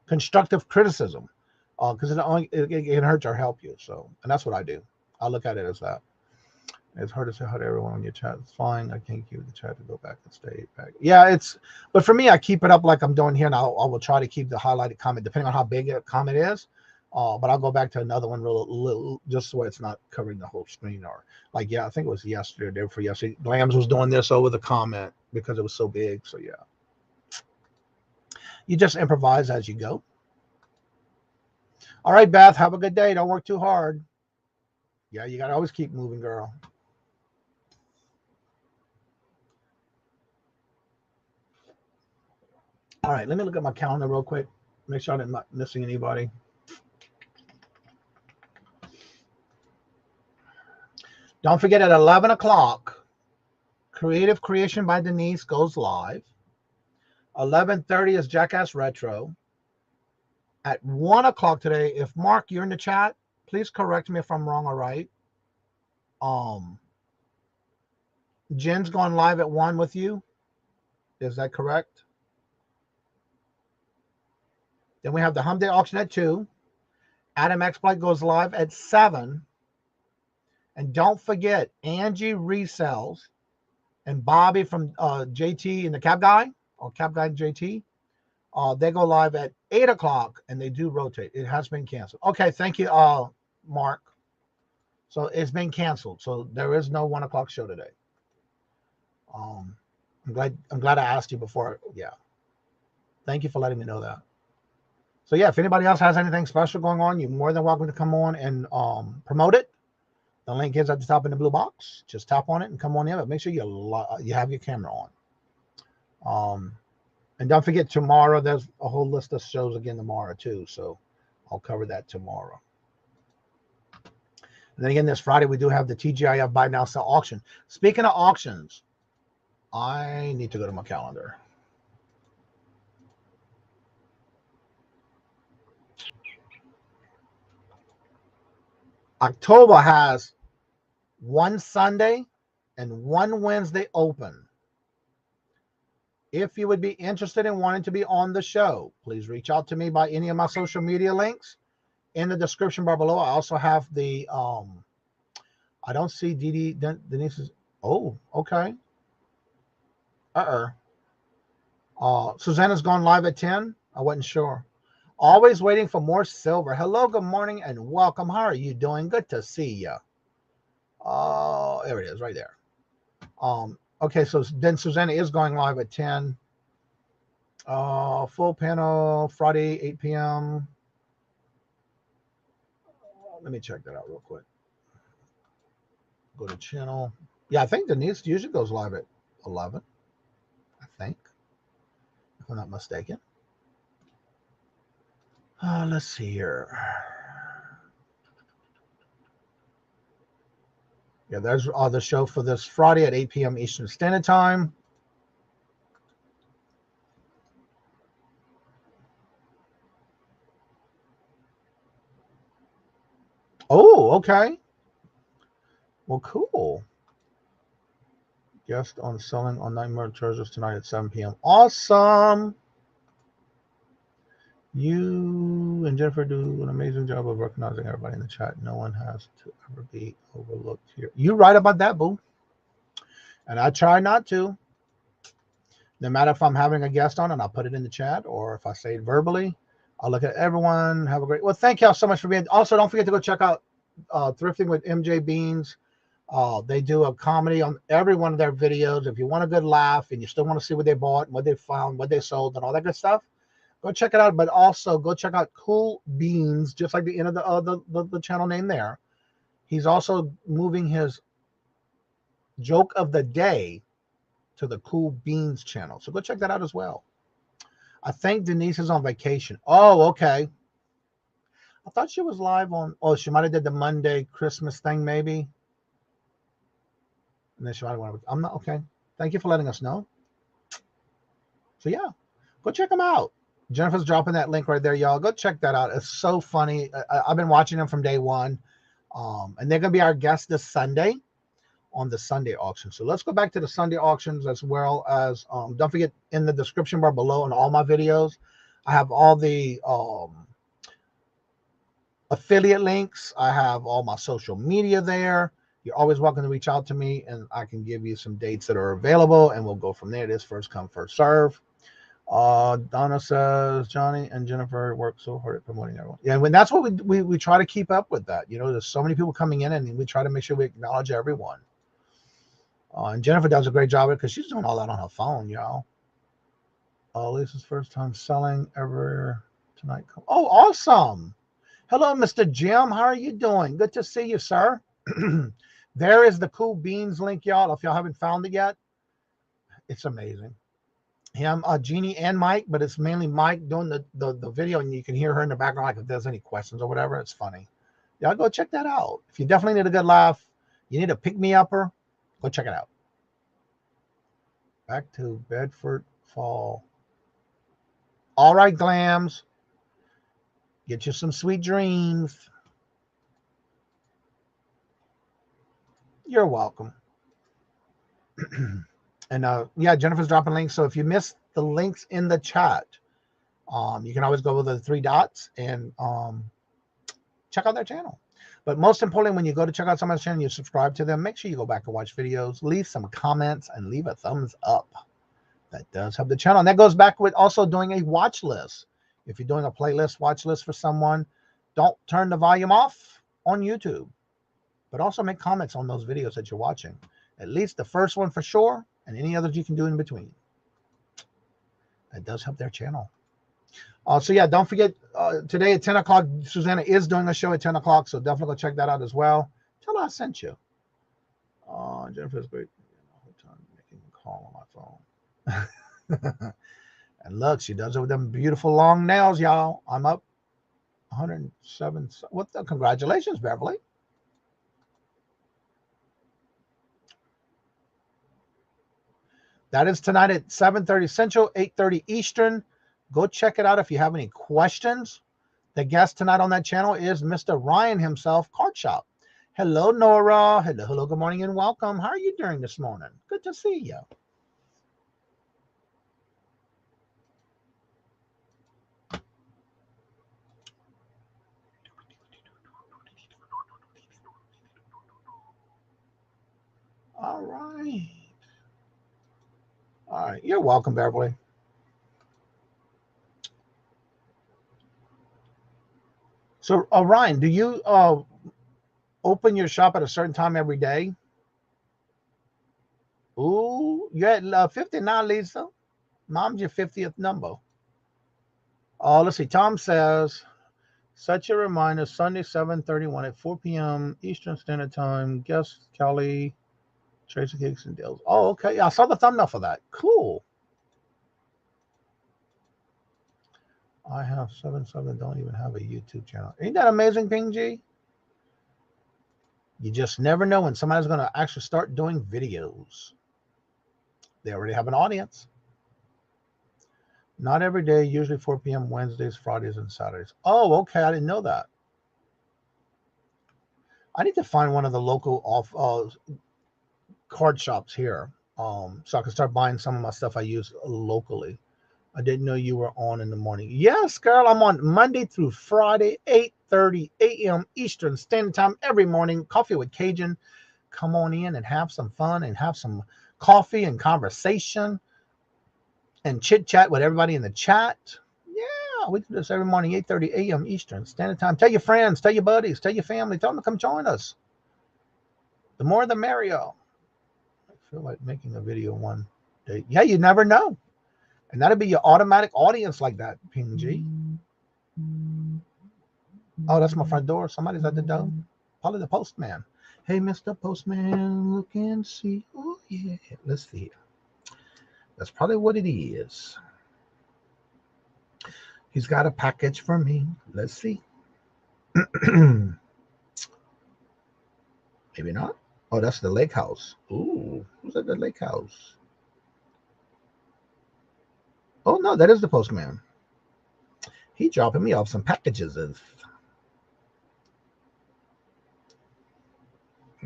constructive criticism, because it can hurt or help you. So, and that's what I do. I look at it as that. It's hard to say hi to everyone on your chat. It's fine. I can't keep the chat to go back and stay back. Yeah, but for me, I keep it up like I'm doing here, and I will try to keep the highlighted comment, depending on how big a comment is. But I'll go back to another one little, just so it's not covering the whole screen. Or like, yeah, I think it was yesterday, day before yesterday. Lambs was doing this over the comment because it was so big. So yeah, you just improvise as you go. All right, Beth, have a good day. Don't work too hard. Yeah, you got to always keep moving, girl. All right, let me look at my calendar real quick. Make sure I'm not missing anybody. Don't forget, at 11 o'clock, Creative Creation by Denise goes live. 11:30 is Jackass Retro. At 1 o'clock today, if Mark, you're in the chat, please correct me if I'm wrong or right. Jen's going live at 1 with you. Is that correct? Then we have the Hump Day auction at 2. Adam Exploit goes live at 7. And don't forget, Angie Resells and Bobby from JT and the Cap Guy, or Cap Guy and JT, they go live at 8 o'clock, and they do rotate. It has been canceled. Okay, thank you, Mark. So it's been canceled. So there is no 1 o'clock show today. I'm glad I asked you before. Yeah. Thank you for letting me know that. So yeah, if anybody else has anything special going on, you're more than welcome to come on and promote it. The link is at the top in the blue box. Just tap on it and come on in. But make sure you have your camera on. And don't forget, tomorrow there's a whole list of shows again tomorrow too. So I'll cover that tomorrow. And then again, this Friday we do have the TGIF Buy Now Sell auction. Speaking of auctions, I need to go to my calendar. October has one Sunday and one Wednesday open. If you would be interested in wanting to be on the show, please reach out to me by any of my social media links in the description bar below. I also have the, I don't see Denise's. Oh, okay. Susanna's gone live at 10. I wasn't sure. Always waiting for more silver. Hello, good morning, and welcome. How are you doing? Good to see you. There it is, right there. Okay, so then Susanna is going live at 10. Full panel Friday, 8 p.m. Let me check that out real quick. Go to channel. Yeah, I think Denise usually goes live at 11. I think, if I'm not mistaken. Let's see here. Yeah, there's the show for this Friday at 8 p.m. Eastern Standard Time. Oh, okay. Well, cool. Guest on selling on Nightmare Treasures tonight at 7 p.m. Awesome. You and Jennifer do an amazing job of recognizing everybody in the chat. No one has to ever be overlooked here. You're right about that, boo. And I try not to. No matter if I'm having a guest on and I'll put it in the chat, or if I say it verbally, I'll look at everyone. Have a great. Well, thank y'all so much for being. Also, don't forget to go check out Thrifting with MJ Beans. They do a comedy on every one of their videos. If you want a good laugh and you still want to see what they bought, what they found, what they sold, and all that good stuff, go check it out. But also go check out Cool Beans, just like the end of the channel name there. He's also moving his joke of the day to the Cool Beans channel. So go check that out as well. I think Denise is on vacation. Oh, okay. I thought she was live on. Oh, she might have did the Monday Christmas thing, maybe. And then she might have went. I'm not okay. Thank you for letting us know. So yeah, go check them out. Jennifer's dropping that link right there, y'all. Go check that out. It's so funny. I've been watching them from day one, and they're gonna be our guests this Sunday on the Sunday auction. So let's go back to the Sunday auctions as well as. Don't forget in the description bar below on all my videos, I have all the affiliate links. I have all my social media there. You're always welcome to reach out to me, and I can give you some dates that are available, and we'll go from there. It is first come, first serve. Donna says Johnny and Jennifer work so hard at promoting everyone. Yeah, when that's what we try to keep up with that. You know, there's so many people coming in, and we try to make sure we acknowledge everyone. And Jennifer does a great job of it because she's doing all that on her phone, y'all. Lisa's first time selling ever tonight. Oh, awesome. Hello, Mr. Jim. How are you doing? Good to see you, sir. There is the Cool Beans link, y'all. If y'all haven't found it yet, it's amazing. Him, Jeannie, and Mike, but it's mainly Mike doing the video, and you can hear her in the background. Like if there's any questions or whatever, it's funny. Y'all go check that out. If you definitely need a good laugh, you need a pick-me-upper, go check it out. Back to Bedford Fall. All right, Glams. Get you some sweet dreams. You're welcome. And yeah, Jennifer's dropping links. So if you missed the links in the chat, you can always go with the 3 dots and check out their channel. But most importantly, when you go to check out someone's channel, you subscribe to them, make sure you go back and watch videos, leave some comments, and leave a thumbs up. That does help the channel. And that goes back with also doing a watch list. If you're doing a playlist watch list for someone, don't turn the volume off on YouTube, but also make comments on those videos that you're watching. At least the first one for sure, and any others you can do in between. That does help their channel. So yeah, don't forget, today at 10 o'clock, Susanna is doing a show at 10 o'clock, so definitely go check that out as well. Tell her I sent you. Jennifer's great. Time making a call on my phone. And look, she does it with them beautiful long nails, y'all. I'm up 107. What the? Congratulations, Beverly. That is tonight at 7:30 Central, 8:30 Eastern. Go check it out if you have any questions. The guest tonight on that channel is Mr. Ryan himself, Card Shop. Hello, Nora. Hello, good morning, and welcome. How are you doing this morning? Good to see you. All right. All right. You're welcome, Beverly. So, Ryan, do you open your shop at a certain time every day? Ooh, you're at 59, Lisa. Mom's your 50th number. Let's see. Tom says, such a reminder, Sunday, 7:31 at 4 p.m. Eastern Standard Time. Guest Kelly, Tracy Cakes and Deals. Oh, okay. I saw the thumbnail for that. Cool. I have 7 don't even have a YouTube channel. Ain't that amazing, Ping G? You just never know when somebody's going to actually start doing videos. They already have an audience. Not every day, usually 4 p.m. Wednesdays, Fridays, and Saturdays. Oh, okay. I didn't know that. I need to find one of the local card shops here so I can start buying some of my stuff I use locally. I didn't know you were on in the morning. Yes, girl, I'm on Monday through Friday, 8:30 a.m. Eastern Standard Time every morning. Coffee with Kajun. Come on in and have some fun and have some coffee and conversation and chit-chat with everybody in the chat. Yeah, we do this every morning, 8:30 a.m. Eastern Standard Time. Tell your friends, tell your buddies, tell your family, tell them to come join us. The more the merrier. I feel like making a video one day. Yeah, you never know. And that'll be your automatic audience like that, Ping G. Oh, that's my front door. Somebody's at the door. Probably the postman. Hey, Mr. Postman, look and see. Oh, yeah. Let's see. That's probably what it is. He's got a package for me. Let's see. Maybe not. Oh, that's the lake house. Ooh, who's at the lake house? Oh, no, that is the postman. He dropping me off some packages.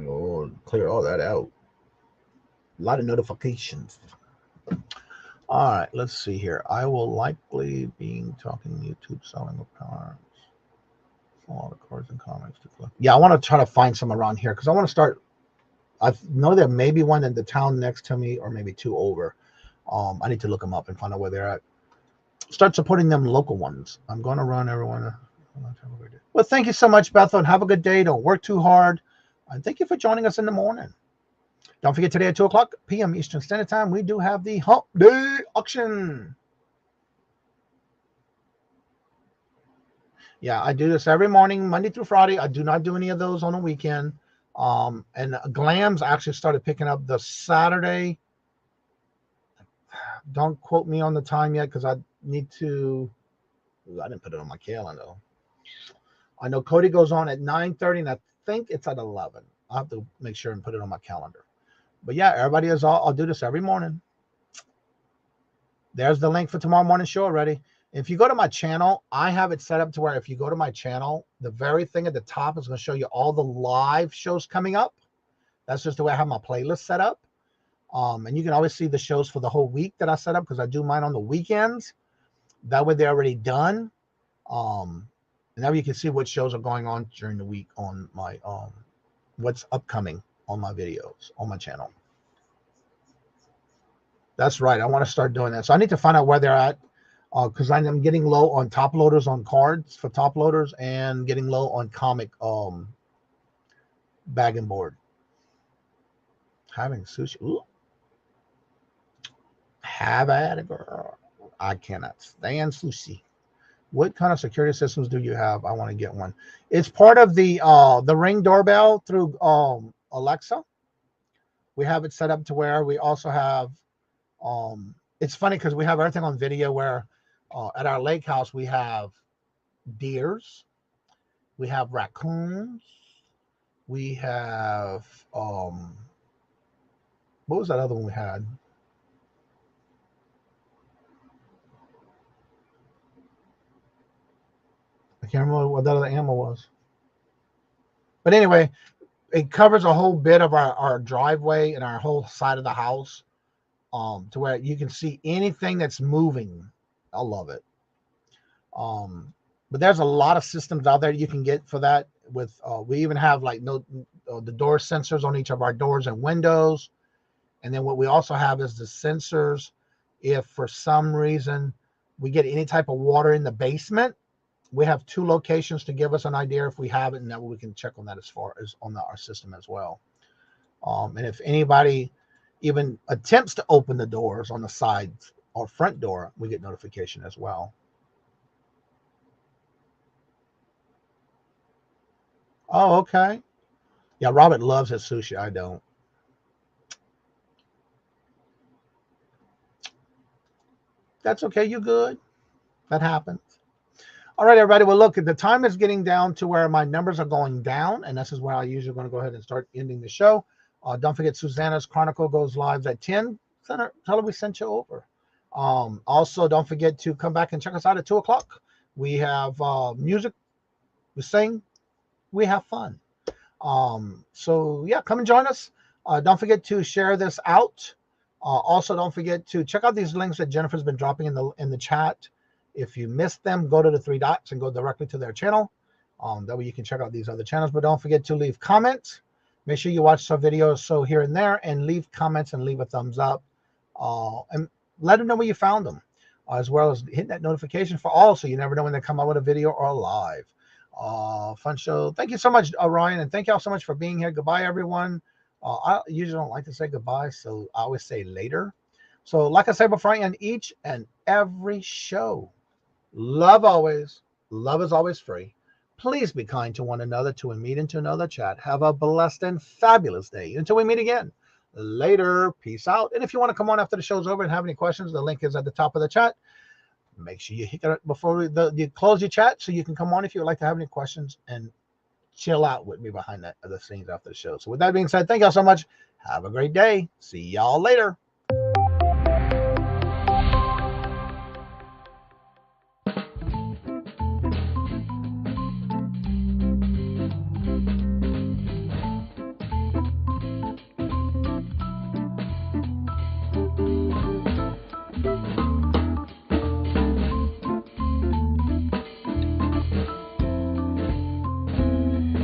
Oh, clear all that out. A lot of notifications. All right, let's see here. I will likely be talking YouTube selling of cards. All the cards and comics to collect. Yeah, I want to try to find some around here because I want to start. I know there may be one in the town next to me, or maybe two over. I need to look them up and find out where they're at. Start supporting them local ones. I'm going to run everyone. Well, thank you so much, Bethel, and have a good day. Don't work too hard. And thank you for joining us in the morning. Don't forget, today at 2 o'clock p.m. Eastern Standard Time, we do have the Hump Day auction. Yeah, I do this every morning, Monday through Friday. I do not do any of those on the weekend. And Glams actually started picking up the Saturday. Don't quote me on the time yet because I need to. I didn't put it on my calendar. I know Cody goes on at 9:30, and I think it's at 11. I'll have to make sure and put it on my calendar. But yeah, everybody is all. I'll do this every morning. There's the link for tomorrow morning show already. If you go to my channel, I have it set up to where if you go to my channel, the very thing at the top is going to show you all the live shows coming up. That's just the way I have my playlist set up. And you can always see the shows for the whole week that I set up because I do mine on the weekends. That way they're already done. And now you can see what shows are going on during the week on my what's upcoming on my videos on my channel. That's right. I want to start doing that. So I need to find out where they're at because I'm getting low on top loaders on cards for top loaders and getting low on comic bag and board. Having sushi. Ooh. Have at it, girl. I cannot stand sushi. What kind of security systems do you have? I want to get one. It's part of the Ring doorbell through Alexa. We have it set up to where we also have. It's funny because we have everything on video. Where at our lake house we have deers, we have raccoons, we have what was that other one we had? I can't remember what that other animal was. But anyway, it covers a whole bit of our driveway and our whole side of the house to where you can see anything that's moving. I love it. But there's a lot of systems out there you can get for that. With we even have like the door sensors on each of our doors and windows. And then what we also have is the sensors. If for some reason we get any type of water in the basement, we have 2 locations to give us an idea if we have it, and that we can check on that as far as on our system as well. And if anybody even attempts to open the doors on the side or front door, we get notification as well. Oh, okay. Yeah, Robert loves his sushi. I don't. That's okay. You good? That happens. All right, everybody. Well, look, the time is getting down to where my numbers are going down, and this is where I usually going to go ahead and start ending the show. Don't forget, Susanna's Chronicle goes live at 10. Tell her we sent you over. Also, don't forget to come back and check us out at 2 o'clock. We have music, we sing, we have fun. So, yeah, come and join us. Don't forget to share this out. Also, don't forget to check out these links that Jennifer's been dropping in the chat. If you missed them, go to the 3 dots and go directly to their channel. That way you can check out these other channels. But don't forget to leave comments. Make sure you watch some videos so here and there and leave comments and leave a thumbs up. And let them know where you found them, as well as hitting that notification for all so you never know when they come out with a video or live. Fun show. Thank you so much, Ryan, and thank you all so much for being here. Goodbye, everyone. I usually don't like to say goodbye, so I always say later. So like I said before I end each and every show, love always. Love is always free. Please be kind to one another till we meet into another chat. Have a blessed and fabulous day. Until we meet again. Later. Peace out. And if you want to come on after the show's over and have any questions, the link is at the top of the chat. make sure you hit it before you close your chat so you can come on if you would like to have any questions and chill out with me behind the scenes after the show. So with that being said, thank y'all so much. Have a great day. See y'all later.